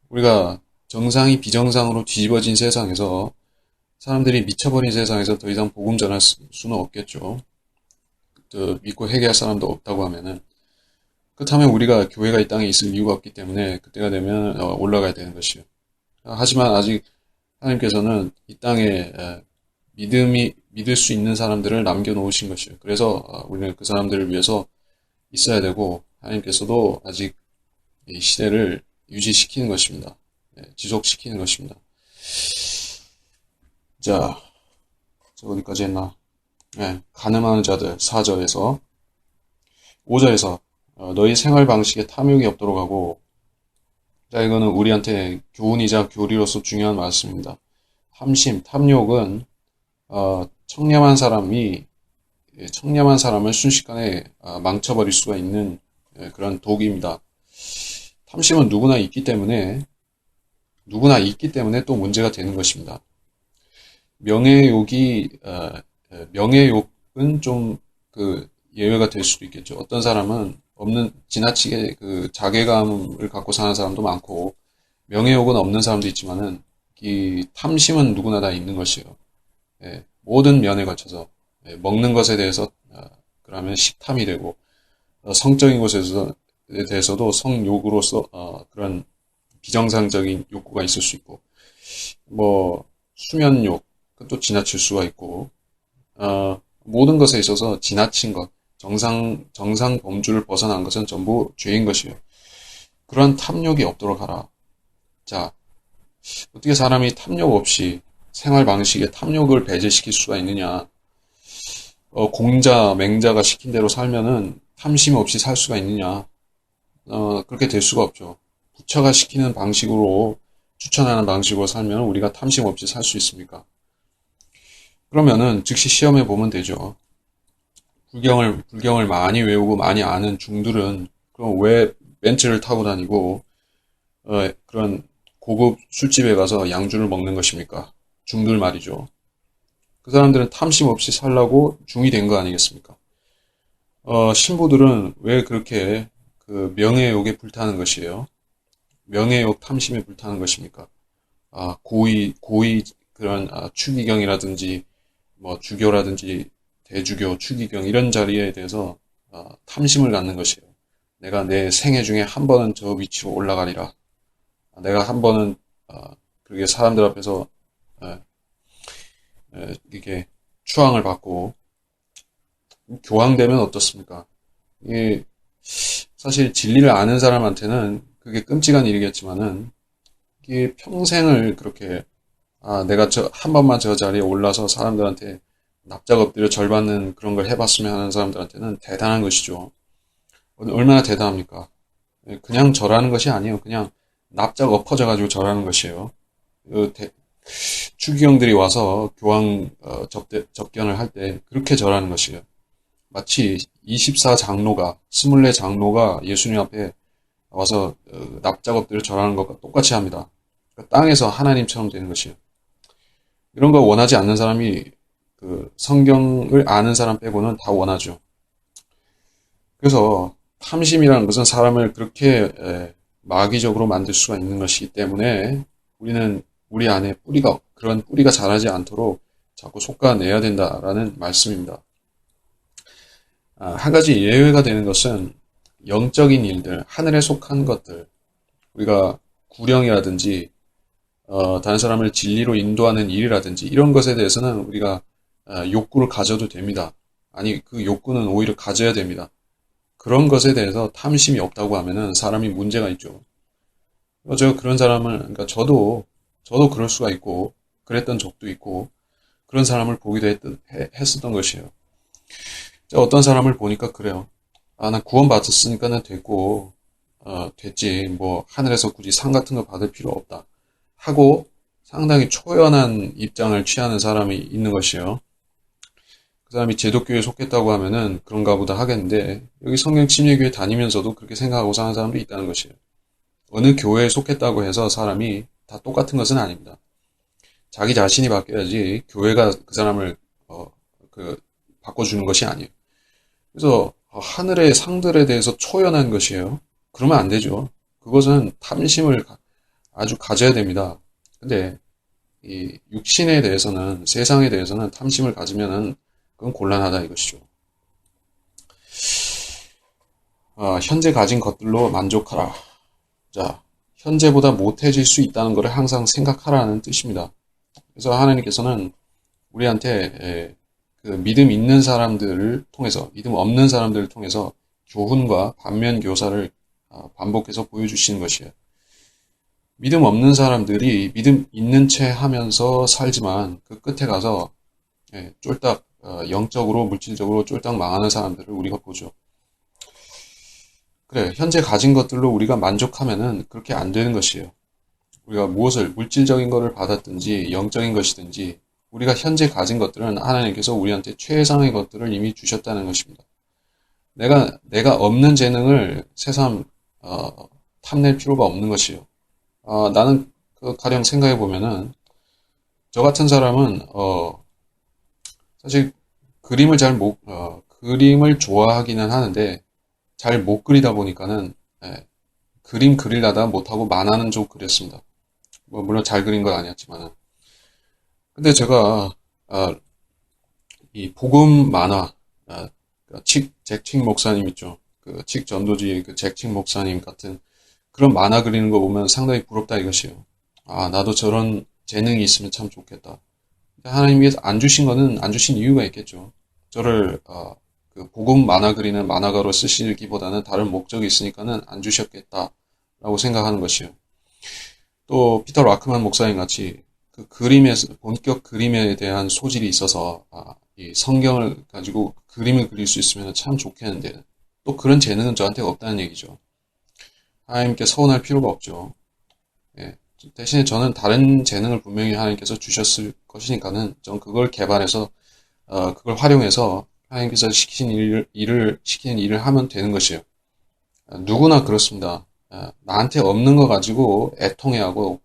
우리가 정상이 비정상으로 뒤집어진 세상에서 사람들이 미쳐버린 세상에서 더 이상 복음 전할 수는 없겠죠. 또 믿고 회개할 사람도 없다고 하면은 그렇다면 우리가 교회가 이 땅에 있을 이유가 없기 때문에 그때가 되면 올라가야 되는 것이요. 하지만 아직 하나님께서는 이 땅에 믿을 수 있는 사람들을 남겨놓으신 것이요. 그래서 우리는 그 사람들을 위해서 있어야 되고 하나님께서도 아직 이 시대를 유지시키는 것입니다. 지속시키는 것입니다. 자, 저 어디까지 했나? 가늠하는 자들 4절에서 5절에서 너희 생활 방식에 탐욕이 없도록 하고. 자, 이거는 우리한테 교훈이자 교리로서 중요한 말씀입니다. 탐욕은 청렴한 사람을 순식간에 망쳐버릴 수가 있는 그런 독입니다. 탐심은 누구나 있기 때문에 또 문제가 되는 것입니다. 명예욕은 좀 그 예외가 될 수도 있겠죠. 어떤 사람은 지나치게 그 자괴감을 갖고 사는 사람도 많고, 명예욕은 없는 사람도 있지만은, 이 탐심은 누구나 다 있는 것이에요. 모든 면에 걸쳐서, 먹는 것에 대해서, 그러면 식탐이 되고, 성적인 대해서도 성욕으로서, 그런 비정상적인 욕구가 있을 수 있고, 뭐, 수면욕, 그것도 지나칠 수가 있고, 모든 것에 있어서 지나친 것, 정상 범주를 벗어난 것은 전부 죄인 것이에요. 그런 탐욕이 없도록 하라. 자, 어떻게 사람이 탐욕 없이 생활 방식에 탐욕을 배제시킬 수가 있느냐? 공자, 맹자가 시킨 대로 살면은 탐심 없이 살 수가 있느냐? 그렇게 될 수가 없죠. 부처가 시키는 방식으로, 추천하는 방식으로 살면 우리가 탐심 없이 살 수 있습니까? 그러면은 즉시 시험해 보면 되죠. 불경을 많이 외우고 많이 아는 중들은 그럼 왜 벤츠를 타고 다니고 그런 고급 술집에 가서 양주를 먹는 것입니까? 중들 말이죠. 그 사람들은 탐심 없이 살라고 중이 된 거 아니겠습니까? 신부들은 왜 그렇게 그 명예욕에 불타는 것이에요? 명예욕 탐심에 불타는 것입니까? 고의 그런 추기경이라든지 뭐 주교라든지 대주교, 추기경 이런 자리에 대해서 탐심을 갖는 것이에요. 내가 내 생애 중에 한 번은 저 위치로 올라가리라. 내가 한 번은 그렇게 사람들 앞에서 이렇게 추앙을 받고 교황되면 어떻습니까? 이게 사실 진리를 아는 사람한테는 그게 끔찍한 일이겠지만은 이게 평생을 그렇게 내가 한 번만 저 자리에 올라서 사람들한테 납작 엎드려 절받는 그런 걸 해봤으면 하는 사람들한테는 대단한 것이죠. 얼마나 대단합니까? 그냥 절하는 것이 아니에요. 그냥 납작 엎어져가지고 절하는 것이에요. 추기경들이 와서 교황 접견을 할 때 그렇게 절하는 것이에요. 마치 24장로가, 24장로가 예수님 앞에 와서 납작 엎드려 절하는 것과 똑같이 합니다. 그러니까 땅에서 하나님처럼 되는 것이에요. 이런 거 원하지 않는 사람이 그 성경을 아는 사람 빼고는 다 원하죠. 그래서 탐심이라는 것은 사람을 그렇게 마귀적으로 만들 수가 있는 것이기 때문에 우리는 우리 안에 그런 뿌리가 자라지 않도록 자꾸 솎아내야 된다라는 말씀입니다. 한 가지 예외가 되는 것은 영적인 일들, 하늘에 속한 것들, 우리가 구령이라든지 다른 사람을 진리로 인도하는 일이라든지 이런 것에 대해서는 우리가 욕구를 가져도 됩니다. 아니, 그 욕구는 오히려 가져야 됩니다. 그런 것에 대해서 탐심이 없다고 하면은 사람이 문제가 있죠. 제가 그런 사람을, 그러니까 저도 그럴 수가 있고, 그랬던 적도 있고, 그런 사람을 보기도 했었던 것이에요. 어떤 사람을 보니까 그래요. 난 구원받았으니까는 됐고, 됐지. 뭐, 하늘에서 굳이 상 같은 거 받을 필요 없다. 하고, 상당히 초연한 입장을 취하는 사람이 있는 것이에요. 그 사람이 제독교에 속했다고 하면은 그런가 보다 하겠는데, 여기 성경침례교회 다니면서도 그렇게 생각하고 사는 사람도 있다는 것이에요. 어느 교회에 속했다고 해서 사람이 다 똑같은 것은 아닙니다. 자기 자신이 바뀌어야지 교회가 그 사람을 바꿔주는 것이 아니에요. 그래서 하늘의 상들에 대해서 초연한 것이에요. 그러면 안 되죠. 그것은 탐심을 아주 가져야 됩니다. 근데 이 육신에 대해서는, 세상에 대해서는 탐심을 가지면은 그건 곤란하다 이것이죠. 현재 가진 것들로 만족하라. 자, 현재보다 못해질 수 있다는 것을 항상 생각하라는 뜻입니다. 그래서 하나님께서는 우리한테 그 믿음 있는 사람들을 통해서, 믿음 없는 사람들을 통해서 교훈과 반면 교사를 반복해서 보여주시는 것이에요. 믿음 없는 사람들이 믿음 있는 채 하면서 살지만 그 끝에 가서 쫄딱 영적으로 물질적으로 쫄딱 망하는 사람들을 우리가 보죠. 그래, 현재 가진 것들로 우리가 만족하면은 그렇게 안 되는 것이에요. 우리가 무엇을 물질적인 것을 받았든지 영적인 것이든지 우리가 현재 가진 것들은 하나님께서 우리한테 최상의 것들을 이미 주셨다는 것입니다. 내가 없는 재능을 새삼 탐낼 필요가 없는 것이에요. 나는 가령 생각해 보면은 저 같은 사람은 사실 그림을 좋아하기는 하는데 잘 못 그리다 보니까는 그림 그리려다 못하고 만화는 좀 그렸습니다. 뭐 물론 잘 그린 건 아니었지만은. 근데 제가 이 복음 만화 잭칭 목사님 있죠. 그 칙 전도지 그 잭칭 목사님 같은 그런 만화 그리는 거 보면 상당히 부럽다 이것이에요. 나도 저런 재능이 있으면 참 좋겠다. 하나님께서 안 주신 거는 안 주신 이유가 있겠죠. 저를 그 복음 만화 그리는 만화가로 쓰시기보다는 다른 목적이 있으니까는 안 주셨겠다라고 생각하는 것이에요. 또 피터 라크만 목사님 같이 그 본격 그림에 대한 소질이 있어서 이 성경을 가지고 그림을 그릴 수 있으면 참 좋겠는데 또 그런 재능은 저한테 없다는 얘기죠. 하나님께 서운할 필요가 없죠. 대신에 저는 다른 재능을 분명히 하나님께서 주셨을 것이니까는 전 그걸 개발해서 그걸 활용해서 하나님께서 시키는 일을 하면 되는 것이에요. 누구나 그렇습니다. 나한테 없는 거 가지고 애통해하고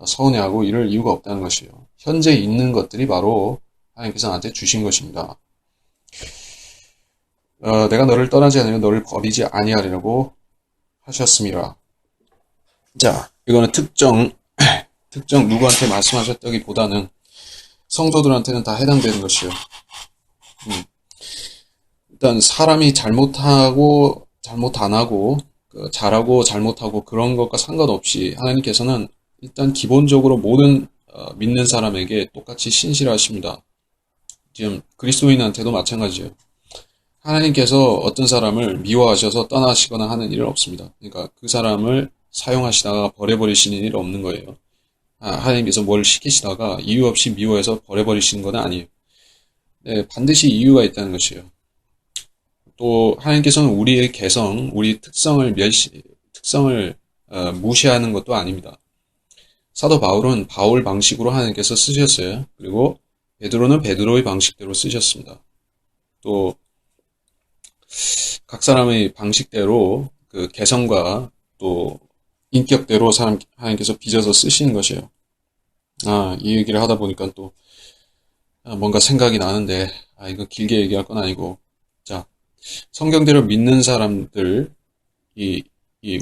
서운해하고 이럴 이유가 없다는 것이에요. 현재 있는 것들이 바로 하나님께서 나한테 주신 것입니다. 내가 너를 떠나지 않으면 너를 버리지 아니하리라고 하셨습니다. 자, 이거는 특정 누구한테 말씀하셨다기보다는 성도들한테는 다 해당되는 것이에요. 일단 사람이 잘못하고 잘못 안 하고 잘하고 잘못하고 그런 것과 상관없이 하나님께서는 일단 기본적으로 모든 믿는 사람에게 똑같이 신실하십니다. 지금 그리스도인한테도 마찬가지예요. 하나님께서 어떤 사람을 미워하셔서 떠나시거나 하는 일은 없습니다. 그러니까 그 사람을 사용하시다가 버려버리시는 일은 없는 거예요. 하나님께서 뭘 시키시다가 이유 없이 미워해서 버려버리시는 건 아니에요. 네, 반드시 이유가 있다는 것이에요. 또 하나님께서는 우리의 개성, 우리 특성을 무시하는 것도 아닙니다. 사도 바울은 바울 방식으로 하나님께서 쓰셨어요. 그리고 베드로는 베드로의 방식대로 쓰셨습니다. 또 각 사람의 방식대로 그 개성과 또 인격대로 하나님께서 빚어서 쓰시는 것이에요. 이 얘기를 하다 보니까 또 뭔가 생각이 나는데 이거 길게 얘기할 건 아니고 자, 성경대로 믿는 사람들,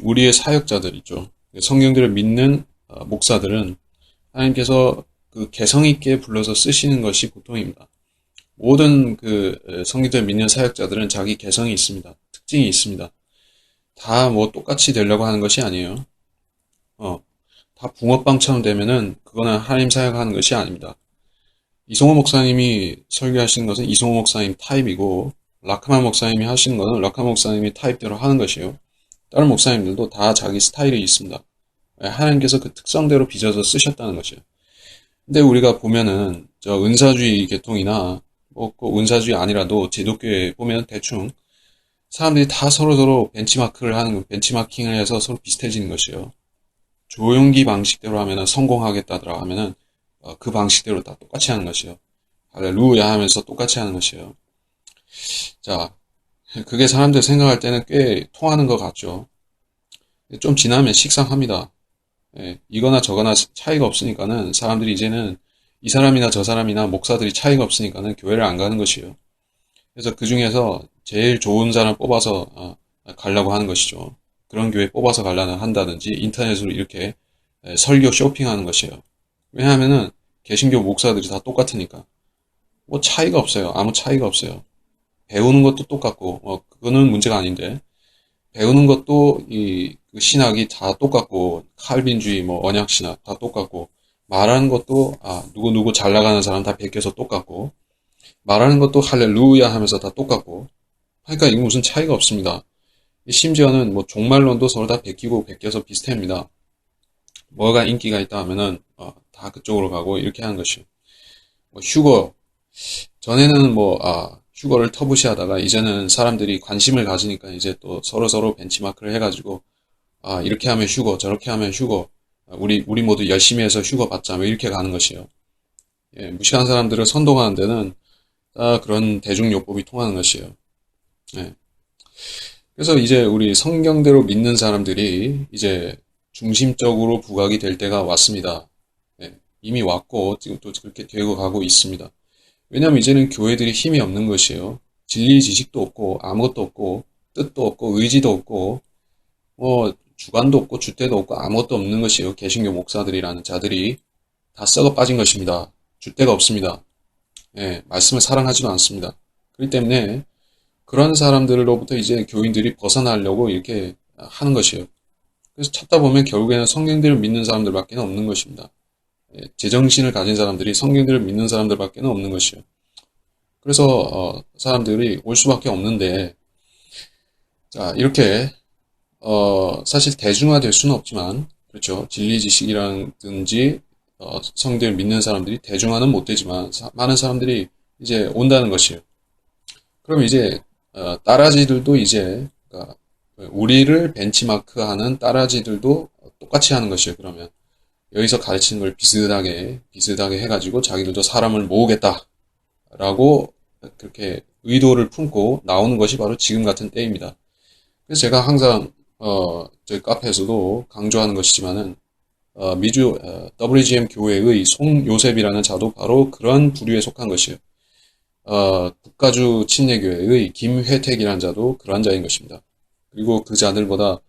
우리의 사역자들이죠. 성경대로 믿는 목사들은 하나님께서 그 개성 있게 불러서 쓰시는 것이 보통입니다. 모든 성경대로 믿는 사역자들은 자기 개성이 있습니다. 특징이 있습니다. 다 뭐 똑같이 되려고 하는 것이 아니에요. 다 붕어빵처럼 되면은 그거는 하나님 사역하는 것이 아닙니다. 이성호 목사님이 설교하시는 것은 이성호 목사님 타입이고, 라카만 목사님이 하시는 것은 라카만 목사님이 타입대로 하는 것이에요. 다른 목사님들도 다 자기 스타일이 있습니다. 하나님께서 그 특성대로 빚어서 쓰셨다는 것이에요. 근데 우리가 보면은 저 은사주의 계통이나 꼭 은사주의 아니라도 제독교에 보면 대충 사람들이 다 서로서로 벤치마킹을 해서 서로 비슷해지는 것이에요. 조용기 방식대로 하면은 성공하겠다더라 하면은 그 방식대로 다 똑같이 하는 것이에요. 할렐루야 하면서 똑같이 하는 것이에요. 자, 그게 사람들 생각할 때는 꽤 통하는 것 같죠. 좀 지나면 식상합니다. 이거나 저거나 차이가 없으니까는 사람들이 이제는 이 사람이나 저 사람이나 목사들이 차이가 없으니까는 교회를 안 가는 것이에요. 그래서 그 중에서 제일 좋은 사람 뽑아서 가려고 하는 것이죠. 그런 교회 뽑아서 가려고 한다든지 인터넷으로 이렇게 설교 쇼핑하는 것이에요. 왜냐하면은 개신교 목사들이 다 똑같으니까. 뭐 차이가 없어요. 아무 차이가 없어요. 배우는 것도 똑같고, 그거는 문제가 아닌데, 배우는 것도 그 신학이 다 똑같고, 칼빈주의, 언약신학 다 똑같고, 말하는 것도, 누구 잘 나가는 사람 다 베껴서 똑같고, 말하는 것도 할렐루야 하면서 다 똑같고, 그러니까 이거 무슨 차이가 없습니다. 심지어는 종말론도 서로 다 베껴서 비슷합니다. 뭐가 인기가 있다 하면은, 다 그쪽으로 가고, 이렇게 하는 것이요. 휴거. 전에는 휴거를 터부시하다가 이제는 사람들이 관심을 가지니까 이제 또 서로서로 벤치마크를 해가지고 이렇게 하면 휴거, 저렇게 하면 휴거, 우리 모두 열심히 해서 휴거 받자, 이렇게 가는 것이에요. 무식한 사람들을 선동하는 데는 그런 대중요법이 통하는 것이에요. 그래서 이제 우리 성경대로 믿는 사람들이 이제 중심적으로 부각이 될 때가 왔습니다. 이미 왔고 지금 또 그렇게 되고 가고 있습니다. 왜냐하면 이제는 교회들이 힘이 없는 것이에요. 진리 지식도 없고 아무것도 없고 뜻도 없고 의지도 없고 주관도 없고 줏대도 없고 아무것도 없는 것이에요. 개신교 목사들이라는 자들이 다 썩어 빠진 것입니다. 줏대가 없습니다. 말씀을 사랑하지도 않습니다. 그렇기 때문에 그런 사람들로부터 이제 교인들이 벗어나려고 이렇게 하는 것이에요. 그래서 찾다 보면 결국에는 성경대로 믿는 사람들밖에 없는 것입니다. 제정신을 가진 사람들이 성경대로 믿는 사람들밖에 없는 것이요. 그래서 사람들이 올 수밖에 없는데, 자 이렇게 사실 대중화될 수는 없지만, 그렇죠. 진리 지식이라든지 성경을 믿는 사람들이 대중화는 못 되지만 많은 사람들이 이제 온다는 것이에요. 그럼 이제 따라지들도 이제 그러니까 우리를 벤치마크하는 따라지들도 똑같이 하는 것이에요. 그러면 여기서 가르치는 걸 비슷하게 해가지고 자기들도 사람을 모으겠다라고 그렇게 의도를 품고 나오는 것이 바로 지금 같은 때입니다. 그래서 제가 항상 저희 카페에서도 강조하는 것이지만은 미주 WGM 교회의 송요셉이라는 자도 바로 그런 부류에 속한 것이에요. 북가주 침례교회의 김회택이라는 자도 그러한 자인 것입니다. 그리고 그 자들보다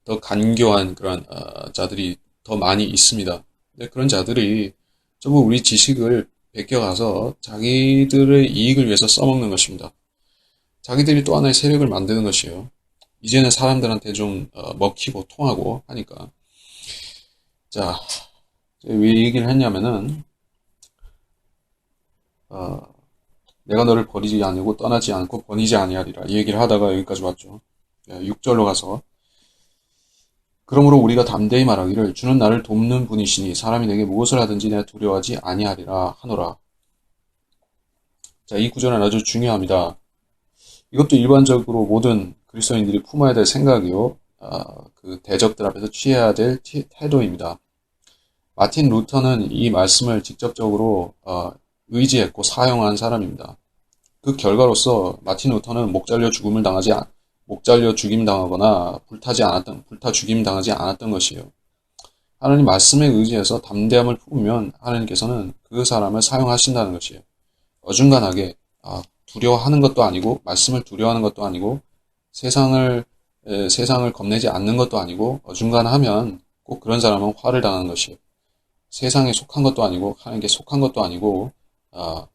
더 간교한 그런 자들이 더 많이 있습니다. 근데 그런 자들이 전부 우리 지식을 베껴가서 자기들의 이익을 위해서 써먹는 것입니다. 자기들이 또 하나의 세력을 만드는 것이에요. 이제는 사람들한테 좀 먹히고 통하고 하니까. 자, 왜 이 얘기를 했냐면은 내가 너를 버리지 아니고 떠나지 않고 버리지 아니하리라 이 얘기를 하다가 여기까지 왔죠. 6절로 가서 그러므로 우리가 담대히 말하기를 주는 나를 돕는 분이시니 사람이 내게 무엇을 하든지 내가 두려워하지 아니하리라 하노라. 자, 이 구절은 아주 중요합니다. 이것도 일반적으로 모든 그리스도인들이 품어야 될 생각이요. 그 대적들 앞에서 취해야 될 태도입니다. 마틴 루터는 이 말씀을 직접적으로 의지했고 사용한 사람입니다. 그 결과로서 마틴 루터는 목잘려 죽임 당하거나 불타 죽임 당하지 않았던 것이에요. 하나님 말씀에 의지해서 담대함을 품으면 하나님께서는 그 사람을 사용하신다는 것이에요. 어중간하게 두려워하는 것도 아니고, 말씀을 두려워하는 것도 아니고, 세상을, 세상을 겁내지 않는 것도 아니고, 어중간하면 꼭 그런 사람은 화를 당하는 것이에요. 세상에 속한 것도 아니고, 하나님께 속한 것도 아니고, 어,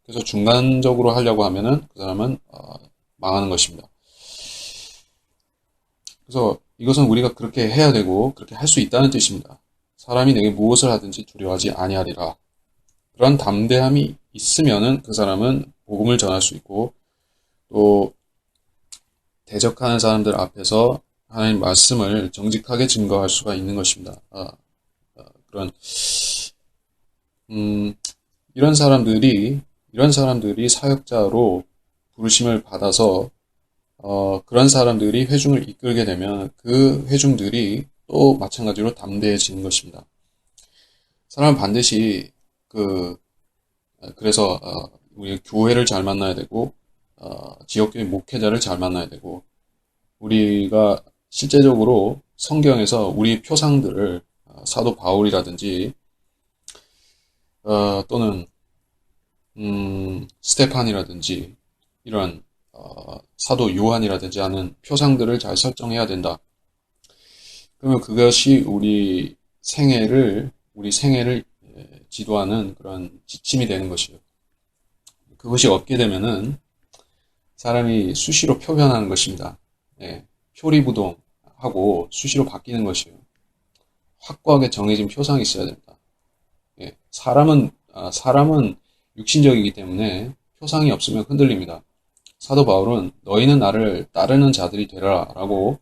그래서 중간적으로 하려고 하면은 그 사람은 망하는 것입니다. 그래서 이것은 우리가 그렇게 해야 되고 그렇게 할 수 있다는 뜻입니다. 사람이 내게 무엇을 하든지 두려워하지 아니하리라. 그런 담대함이 있으면은 그 사람은 복음을 전할 수 있고 또 대적하는 사람들 앞에서 하나님 말씀을 정직하게 증거할 수가 있는 것입니다. 그런 음, 이런 사람들이 사역자로 부르심을 받아서 그런 사람들이 회중을 이끌게 되면 그 회중들이 또 마찬가지로 담대해지는 것입니다. 사람은 반드시 그래서 우리 교회를 잘 만나야 되고 지역교회 목회자를 잘 만나야 되고 우리가 실제적으로 성경에서 우리 표상들을 사도 바울이라든지 또는 스테판이라든지 이런 사도 요한이라든지 하는 표상들을 잘 설정해야 된다. 그러면 그것이 우리 생애를 지도하는 그런 지침이 되는 것이에요. 그것이 없게 되면은 사람이 수시로 표변하는 것입니다. 예, 표리부동하고 수시로 바뀌는 것이에요. 확고하게 정해진 표상이 있어야 됩니다. 예, 사람은 육신적이기 때문에 표상이 없으면 흔들립니다. 사도 바울은 너희는 나를 따르는 자들이 되라 라고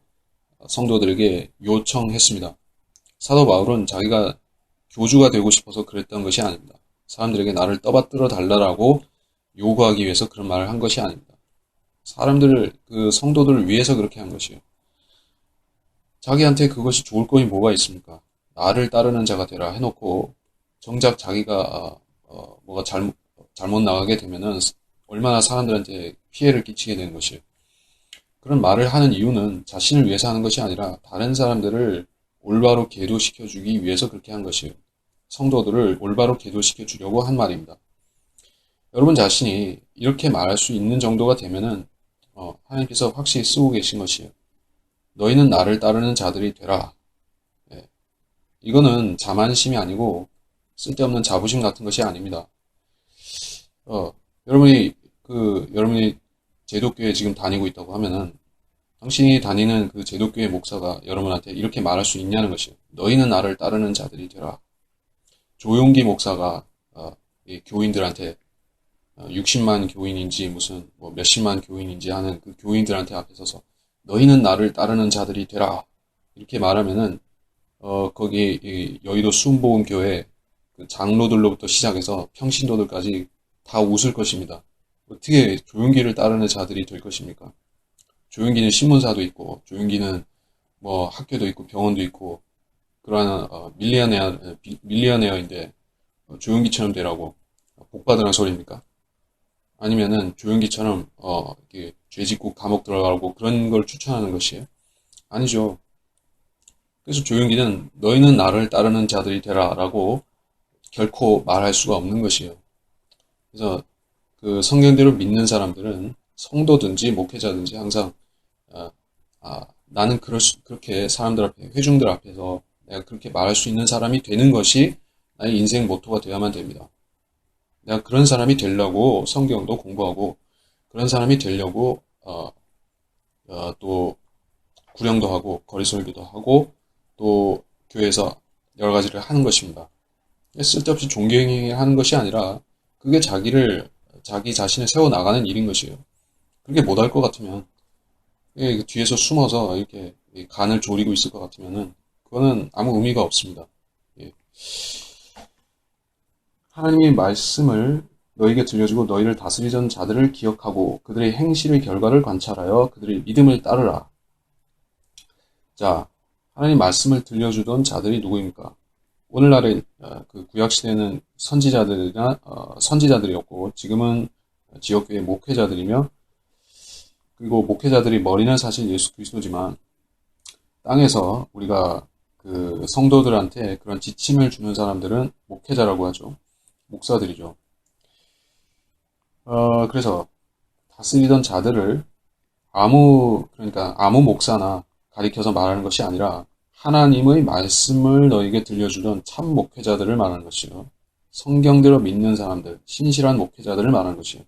성도들에게 요청했습니다. 사도 바울은 자기가 교주가 되고 싶어서 그랬던 것이 아닙니다. 사람들에게 나를 떠받들어 달라고 요구하기 위해서 그런 말을 한 것이 아닙니다. 그 성도들을 위해서 그렇게 한 것이에요. 자기한테 그것이 좋을 거니 뭐가 있습니까? 나를 따르는 자가 되라 해놓고 정작 자기가 뭐가 잘못 나가게 되면은 얼마나 사람들한테 피해를 끼치게 되는 것이에요. 그런 말을 하는 이유는 자신을 위해서 하는 것이 아니라 다른 사람들을 올바로 계도시켜주기 위해서 그렇게 한 것이에요. 성도들을 올바로 계도시켜주려고 한 말입니다. 여러분 자신이 이렇게 말할 수 있는 정도가 되면은 하나님께서 확실히 쓰고 계신 것이에요. 너희는 나를 따르는 자들이 되라. 예. 이거는 자만심이 아니고 쓸데없는 자부심 같은 것이 아닙니다. 어, 여러분이 여러분이 제독교에 지금 다니고 있다고 하면은 당신이 다니는 그 제독교회 목사가 여러분한테 이렇게 말할 수 있냐는 것이에요. 너희는 나를 따르는 자들이 되라. 조용기 목사가 이 교인들한테 60만 교인인지 무슨 뭐 몇십만 교인인지 하는 그 교인들한테 앞에 서서 너희는 나를 따르는 자들이 되라. 이렇게 말하면은 거기 이 여의도 순복음교회 그 장로들로부터 시작해서 평신도들까지 다 웃을 것입니다. 어떻게 조용기를 따르는 자들이 될 것입니까? 조용기는 신문사도 있고, 조용기는 뭐 학교도 있고, 병원도 있고, 그러한 밀리어네어인데 조용기처럼 되라고 복 받으라는 소리입니까? 아니면은 조용기처럼 이렇게 죄 짓고 감옥 들어가고 그런 걸 추천하는 것이에요? 아니죠. 그래서 조용기는 너희는 나를 따르는 자들이 되라라고 결코 말할 수가 없는 것이에요. 그래서 그 성경대로 믿는 사람들은 성도든지 목회자든지 항상 나는 그렇게 사람들 앞에 회중들 앞에서 내가 그렇게 말할 수 있는 사람이 되는 것이 나의 인생 모토가 되어야만 됩니다. 내가 그런 사람이 되려고 성경도 공부하고 그런 사람이 되려고 또 구령도 하고 거리설교도 하고 또 교회에서 여러 가지를 하는 것입니다. 쓸데없이 존경하는 것이 아니라 그게 자기 자신을 세워 나가는 일인 것이에요. 그렇게 못할 것 같으면 뒤에서 숨어서 이렇게 간을 조리고 있을 것 같으면은 그거는 아무 의미가 없습니다. 예. 하나님의 말씀을 너에게 들려주고 너희를 다스리던 자들을 기억하고 그들의 행실의 결과를 관찰하여 그들의 믿음을 따르라. 자, 하나님 말씀을 들려주던 자들이 누구입니까? 오늘날의 그 구약시대는 선지자들이었고 지금은 지역교회 목회자들이며 그리고 목회자들이 머리는 사실 예수 그리스도지만 땅에서 우리가 그 성도들한테 그런 지침을 주는 사람들은 목회자라고 하죠. 목사들이죠. 그래서 다스리던 자들을 그러니까 아무 목사나 가리켜서 말하는 것이 아니라 하나님의 말씀을 너에게 들려주던 참 목회자들을 말하는 것이요. 성경대로 믿는 사람들, 신실한 목회자들을 말하는 것이요.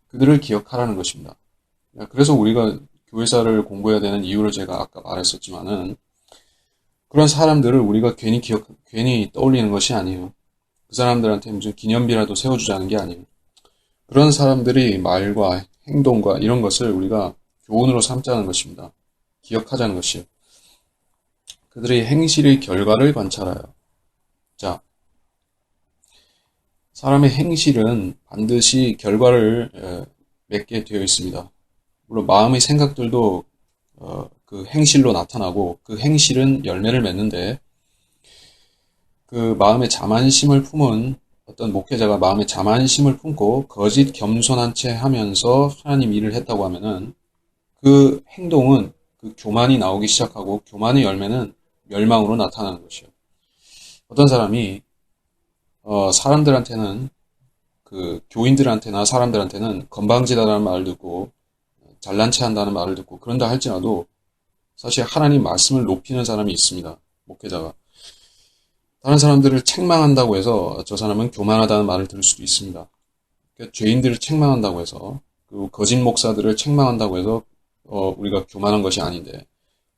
그들을 기억하라는 것입니다. 그래서 우리가 교회사를 공부해야 되는 이유를 제가 아까 말했었지만은 그런 사람들을 우리가 괜히 떠올리는 것이 아니에요. 그 사람들한테 무슨 기념비라도 세워주자는 게 아니에요. 그런 사람들이 말과 행동과 이런 것을 우리가 교훈으로 삼자는 것입니다. 기억하자는 것이요. 그들의 행실의 결과를 관찰하여. 자, 사람의 행실은 반드시 결과를 맺게 되어 있습니다. 물론 마음의 생각들도 그 행실로 나타나고 그 행실은 열매를 맺는데 그 마음의 자만심을 품은 어떤 목회자가 마음의 자만심을 품고 거짓 겸손한 채 하면서 하나님 일을 했다고 하면은 그 행동은 그 교만이 나오기 시작하고 교만의 열매는 멸망으로 나타나는 것이요. 어떤 사람이 사람들한테는 그 교인들한테나 사람들한테는 건방지다라는 말을 듣고 잘난 체 한다는 말을 듣고 그런다 할지라도 사실 하나님 말씀을 높이는 사람이 있습니다. 목회자가. 다른 사람들을 책망한다고 해서 저 사람은 교만하다는 말을 들을 수도 있습니다. 그러니까 죄인들을 책망한다고 해서 그리고 거짓 목사들을 책망한다고 해서 우리가 교만한 것이 아닌데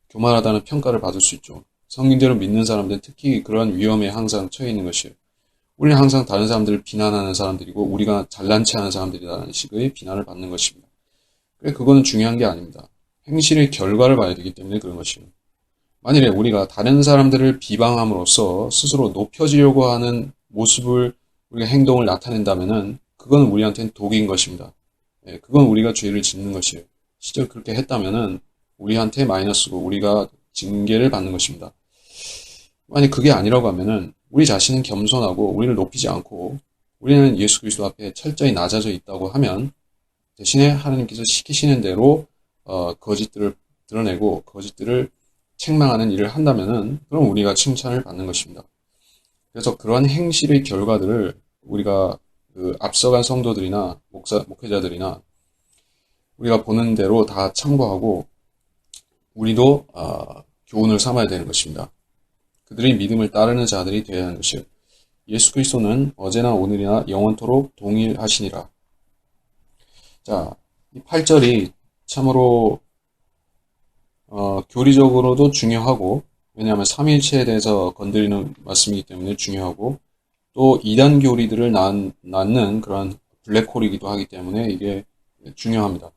교만하다는 평가를 받을 수 있죠. 성경대로 믿는 사람들은 특히 그런 위험에 항상 처해 있는 것이에요. 우리는 항상 다른 사람들을 비난하는 사람들이고 우리가 잘난 체 하는 사람들이라는 식의 비난을 받는 것입니다. 그거는 중요한 게 아닙니다. 행실의 결과를 봐야 되기 때문에 그런 것이에요. 만일에 우리가 다른 사람들을 비방함으로써 스스로 높여지려고 하는 모습을 우리가 행동을 나타낸다면은 그건 우리한테는 독인 것입니다. 그건 우리가 죄를 짓는 것이에요. 실제로 그렇게 했다면은 우리한테 마이너스고 우리가 징계를 받는 것입니다. 만약 그게 아니라고 하면은 우리 자신은 겸손하고 우리를 높이지 않고 우리는 예수 그리스도 앞에 철저히 낮아져 있다고 하면 대신에 하나님께서 시키시는 대로 거짓들을 드러내고 거짓들을 책망하는 일을 한다면은 그럼 우리가 칭찬을 받는 것입니다. 그래서 그러한 행실의 결과들을 우리가 그 앞서간 성도들이나 목회자들이나 우리가 보는 대로 다 참고하고 우리도 교훈을 삼아야 되는 것입니다. 그들의 믿음을 따르는 자들이 되어야 하는 것이요. 예수 그리스도는 어제나 오늘이나 영원토록 동일하시니라. 자, 이 8절이 참으로 교리적으로도 중요하고 왜냐하면 삼위일체에 대해서 건드리는 말씀이기 때문에 중요하고 또 이단 교리들을 낳는 그런 블랙홀이기도 하기 때문에 이게 중요합니다.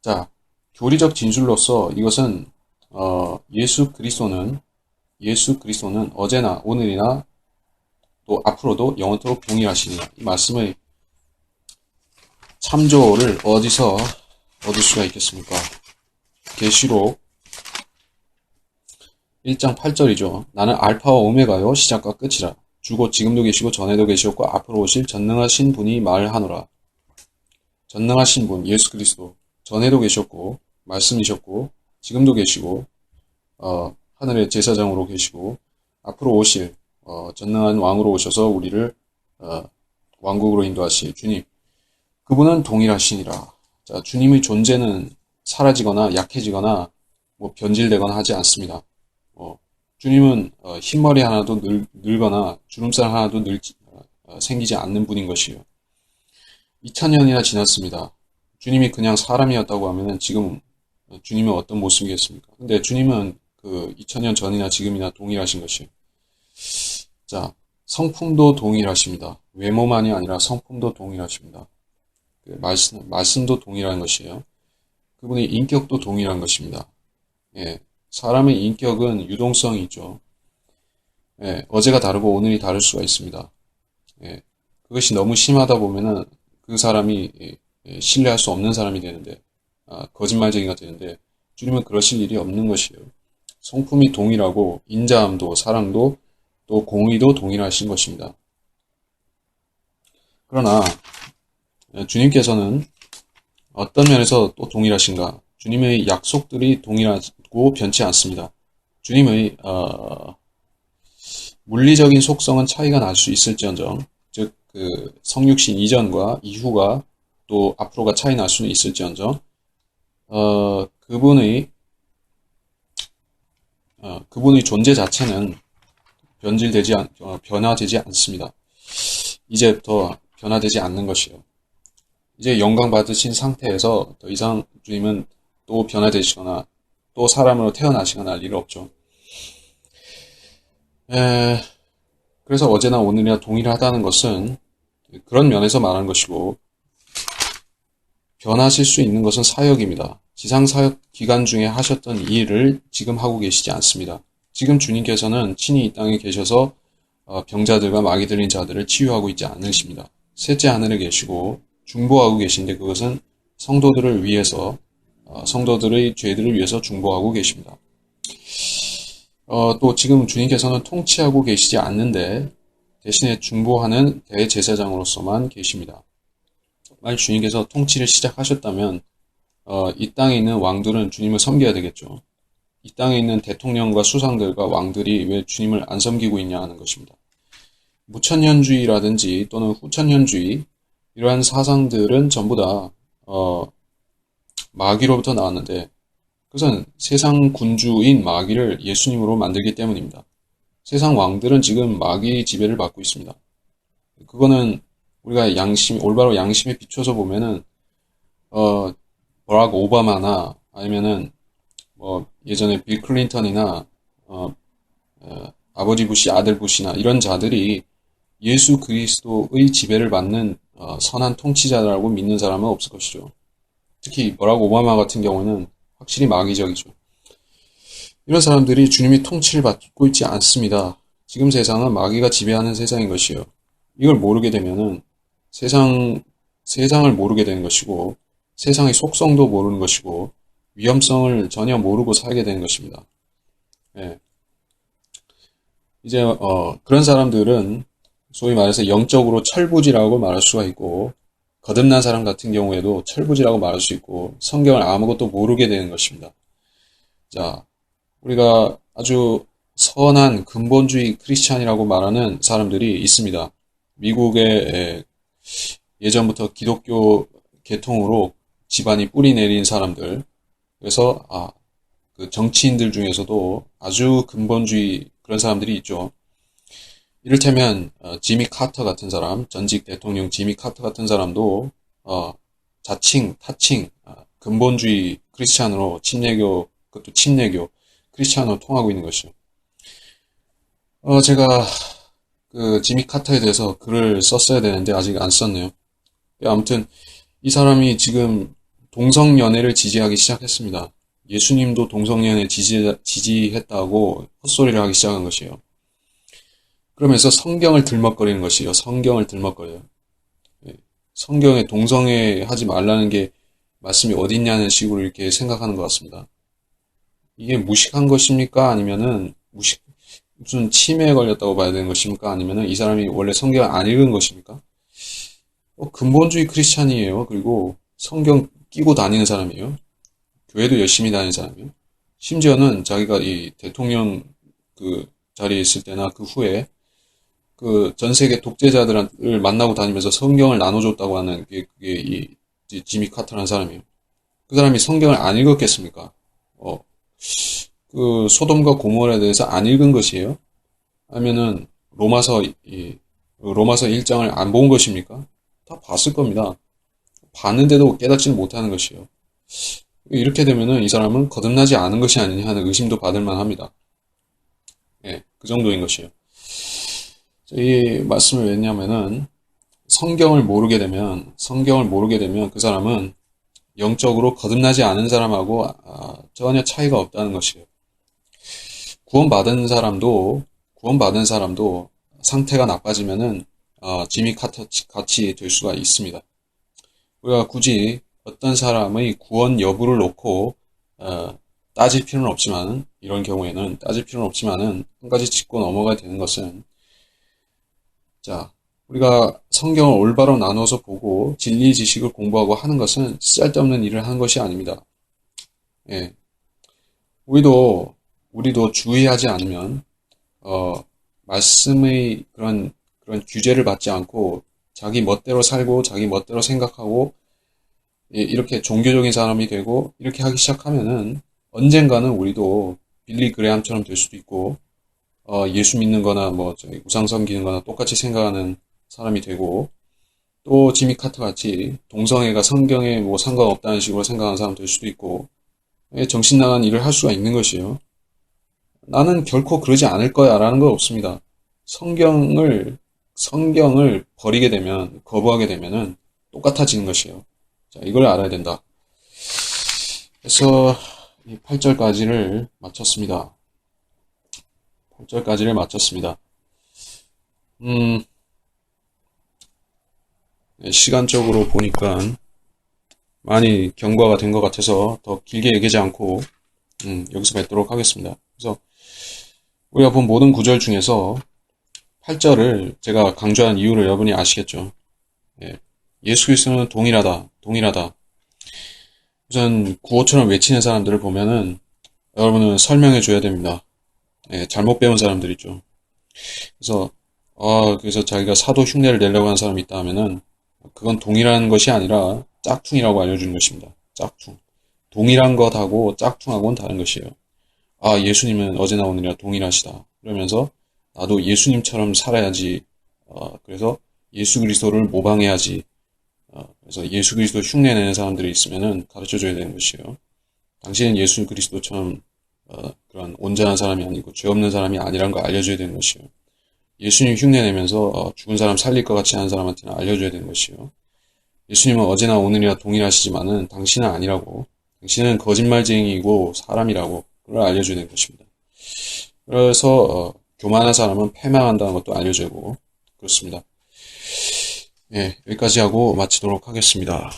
자, 교리적 진술로서 이것은 예수 그리스도는 어제나 오늘이나 또 앞으로도 영원토록 동일하시니라. 이 말씀의 참조를 어디서 얻을 수가 있겠습니까? 계시록 1장 8절이죠. 나는 알파와 오메가요 시작과 끝이라. 주고 지금도 계시고 전에도 계시었고 앞으로 오실 전능하신 분이 말하노라. 전능하신 분 예수 그리스도 전에도 계셨고 말씀이셨고 지금도 계시고 하늘의 제사장으로 계시고 앞으로 오실 전능한 왕으로 오셔서 우리를 왕국으로 인도하실 주님 그분은 동일하시니라. 자, 주님의 존재는 사라지거나 약해지거나 뭐 변질되거나 하지 않습니다. 주님은 흰머리 하나도 늙거나 주름살 하나도 생기지 않는 분인 것이요. 2000년이나 지났습니다. 주님이 그냥 사람이었다고 하면은 지금 주님은 어떤 모습이겠습니까? 근데 주님은 그 2000년 전이나 지금이나 동일하신 것이요. 자, 성품도 동일하십니다. 외모만이 아니라 성품도 동일하십니다. 말씀도 동일한 것이에요. 그분의 인격도 동일한 것입니다. 예, 사람의 인격은 유동성이 있죠. 예, 어제가 다르고 오늘이 다를 수가 있습니다. 예, 그것이 너무 심하다 보면은 그 사람이 신뢰할 수 없는 사람이 되는데, 거짓말쟁이가 되는데, 주님은 그러실 일이 없는 것이에요. 성품이 동일하고 인자함도 사랑도 또 공의도 동일하신 것입니다. 그러나 주님께서는 어떤 면에서 또 동일하신가? 주님의 약속들이 동일하고 변치 않습니다. 주님의 물리적인 속성은 차이가 날 수 있을지언정, 즉 그 성육신 이전과 이후가 또 앞으로가 차이 날 수는 있을지언정, 그분의 그분의 존재 자체는 변화되지 않습니다. 이제부터 변화되지 않는 것이요. 이제 영광 받으신 상태에서 더 이상 주님은 또 변화되시거나 또 사람으로 태어나시거나 할 일 없죠. 그래서 어제나 오늘이나 동일하다는 것은 그런 면에서 말하는 것이고, 변하실 수 있는 것은 사역입니다. 지상사역 기간 중에 하셨던 일을 지금 하고 계시지 않습니다. 지금 주님께서는 친히 이 땅에 계셔서 병자들과 마귀 들린 자들을 치유하고 있지 않으십니다. 셋째 하늘에 계시고 중보하고 계신데, 그것은 성도들을 위해서, 성도들의 죄들을 위해서 중보하고 계십니다. 또 지금 주님께서는 통치하고 계시지 않는데 대신에 중보하는 대제사장으로서만 계십니다. 만약 주님께서 통치를 시작하셨다면 이 땅에 있는 왕들은 주님을 섬겨야 되겠죠. 이 땅에 있는 대통령과 수상들과 왕들이 왜 주님을 안 섬기고 있냐 하는 것입니다. 무천년주의라든지 또는 후천년주의, 이러한 사상들은 전부 다 마귀로부터 나왔는데, 그것은 세상 군주인 마귀를 예수님으로 만들기 때문입니다. 세상 왕들은 지금 마귀 지배를 받고 있습니다. 그거는 우리가 올바로 양심에 비춰서 보면은 버락 오바마나 아니면은 예전에 빌 클린턴이나 아버지 부시, 아들 부시나 이런 자들이 예수 그리스도의 지배를 받는 선한 통치자라고 믿는 사람은 없을 것이죠. 특히 버락 오바마 같은 경우는 확실히 마귀적이죠. 이런 사람들이 주님이 통치를 받고 있지 않습니다. 지금 세상은 마귀가 지배하는 세상인 것이요. 이걸 모르게 되면은 세상을 모르게 되는 것이고, 세상의 속성도 모르는 것이고, 위험성을 전혀 모르고 살게 되는 것입니다. 예. 이제 그런 사람들은 소위 말해서 영적으로 철부지라고 말할 수가 있고, 거듭난 사람 같은 경우에도 철부지라고 말할 수 있고, 성경을 아무것도 모르게 되는 것입니다. 자, 우리가 아주 선한 근본주의 크리스찬이라고 말하는 사람들이 있습니다. 미국의 예전부터 기독교 계통으로 집안이 뿌리 내린 사람들. 그래서 그 정치인들 중에서도 아주 근본주의 그런 사람들이 있죠. 이를테면 지미 카터 같은 사람, 전직 대통령 지미 카터 같은 사람도 타칭 근본주의 크리스찬으로 그것도 침례교 크리스찬으로 통하고 있는 것이죠. 제가 그 지미 카터에 대해서 글을 썼어야 되는데 아직 안 썼네요. 아무튼 이 사람이 지금 동성연애를 지지하기 시작했습니다. 예수님도 동성연애 지지했다고 헛소리를 하기 시작한 것이에요. 그러면서 성경을 들먹거리는 것이에요. 성경을 들먹거려요. 성경에 동성애 하지 말라는 게 말씀이 어딨냐는 식으로 이렇게 생각하는 것 같습니다. 이게 무식한 것입니까? 아니면은 무슨 치매에 걸렸다고 봐야 되는 것입니까? 아니면은 이 사람이 원래 성경을 안 읽은 것입니까? 근본주의 크리스찬이에요. 그리고 성경 끼고 다니는 사람이에요. 교회도 열심히 다니는 사람이에요. 심지어는 자기가 이 대통령 그 자리에 있을 때나 그 후에 그 전 세계 독재자들을 만나고 다니면서 성경을 나눠줬다고 하는 그게 이 지미 카터라는 사람이에요. 그 사람이 성경을 안 읽었겠습니까? 그 소돔과 고모라에 대해서 안 읽은 것이에요? 아니면은 로마서 1장을 안 본 것입니까? 다 봤을 겁니다. 봤는데도 깨닫지는 못하는 것이에요. 이렇게 되면은 이 사람은 거듭나지 않은 것이 아니냐 하는 의심도 받을 만합니다. 예, 그 정도인 것이에요. 이 말씀을 왜 했냐면은 성경을 모르게 되면 그 사람은 영적으로 거듭나지 않은 사람하고 전혀 차이가 없다는 것이에요. 구원받은 사람도 상태가 나빠지면은 지미 카터 같이 될 수가 있습니다. 우리가 굳이 어떤 사람의 구원 여부를 놓고 따질 필요는 없지만, 이런 경우에는 따질 필요는 없지만은 한 가지 짚고 넘어가야 되는 것은, 자, 우리가 성경을 올바로 나눠서 보고 진리 지식을 공부하고 하는 것은 쓸데없는 일을 하는 것이 아닙니다. 예. 우리도 주의하지 않으면 말씀의 그런 규제를 받지 않고 자기 멋대로 살고 자기 멋대로 생각하고 이렇게 종교적인 사람이 되고 이렇게 하기 시작하면은 언젠가는 우리도 빌리 그레함처럼 될 수도 있고 예수 믿는 거나 뭐 저기 우상 섬기는 거나 똑같이 생각하는 사람이 되고 또 지미 카터 같이 동성애가 성경에 뭐 상관없다는 식으로 생각하는 사람 될 수도 있고 정신 나간 일을 할 수가 있는 것이에요. 나는 결코 그러지 않을 거야 라는 건 없습니다. 성경을 버리게 되면, 거부하게 되면은 똑같아지는 것이에요. 자, 이걸 알아야 된다. 그래서 이 8절까지를 마쳤습니다. 8절까지를 마쳤습니다. 시간적으로 보니까 많이 경과가 된 것 같아서 더 길게 얘기하지 않고 여기서 맺도록 하겠습니다. 그래서 우리가 본 모든 구절 중에서 8절을 제가 강조한 이유를 여러분이 아시겠죠? 예수 그리스도는 동일하다, 동일하다. 우선 구호처럼 외치는 사람들을 보면은 여러분은 설명해 줘야 됩니다. 잘못 배운 사람들이죠. 그래서 그래서 자기가 사도 흉내를 내려고 하는 사람이 있다 하면은 그건 동일한 것이 아니라 짝퉁이라고 알려주는 것입니다. 짝퉁. 동일한 것하고 짝퉁하고는 다른 것이에요. 예수님은 어제나 오늘이나 동일하시다. 그러면서 나도 예수님처럼 살아야지. 그래서 예수 그리스도를 모방해야지. 그래서 예수 그리스도 흉내내는 사람들이 있으면은 가르쳐줘야 되는 것이에요. 당신은 예수 그리스도처럼 그런 온전한 사람이 아니고 죄 없는 사람이 아니라는 걸 알려줘야 되는 것이에요. 예수님 흉내내면서 죽은 사람 살릴 것 같이 하는 사람한테는 알려줘야 되는 것이에요. 예수님은 어제나 오늘이나 동일하시지만은 당신은 아니라고. 당신은 거짓말쟁이이고 사람이라고. 그걸 알려줘야 되는 것입니다. 그래서 교만한 사람은 패망한다는 것도 알려주고 그렇습니다. 여기까지 하고 마치도록 하겠습니다.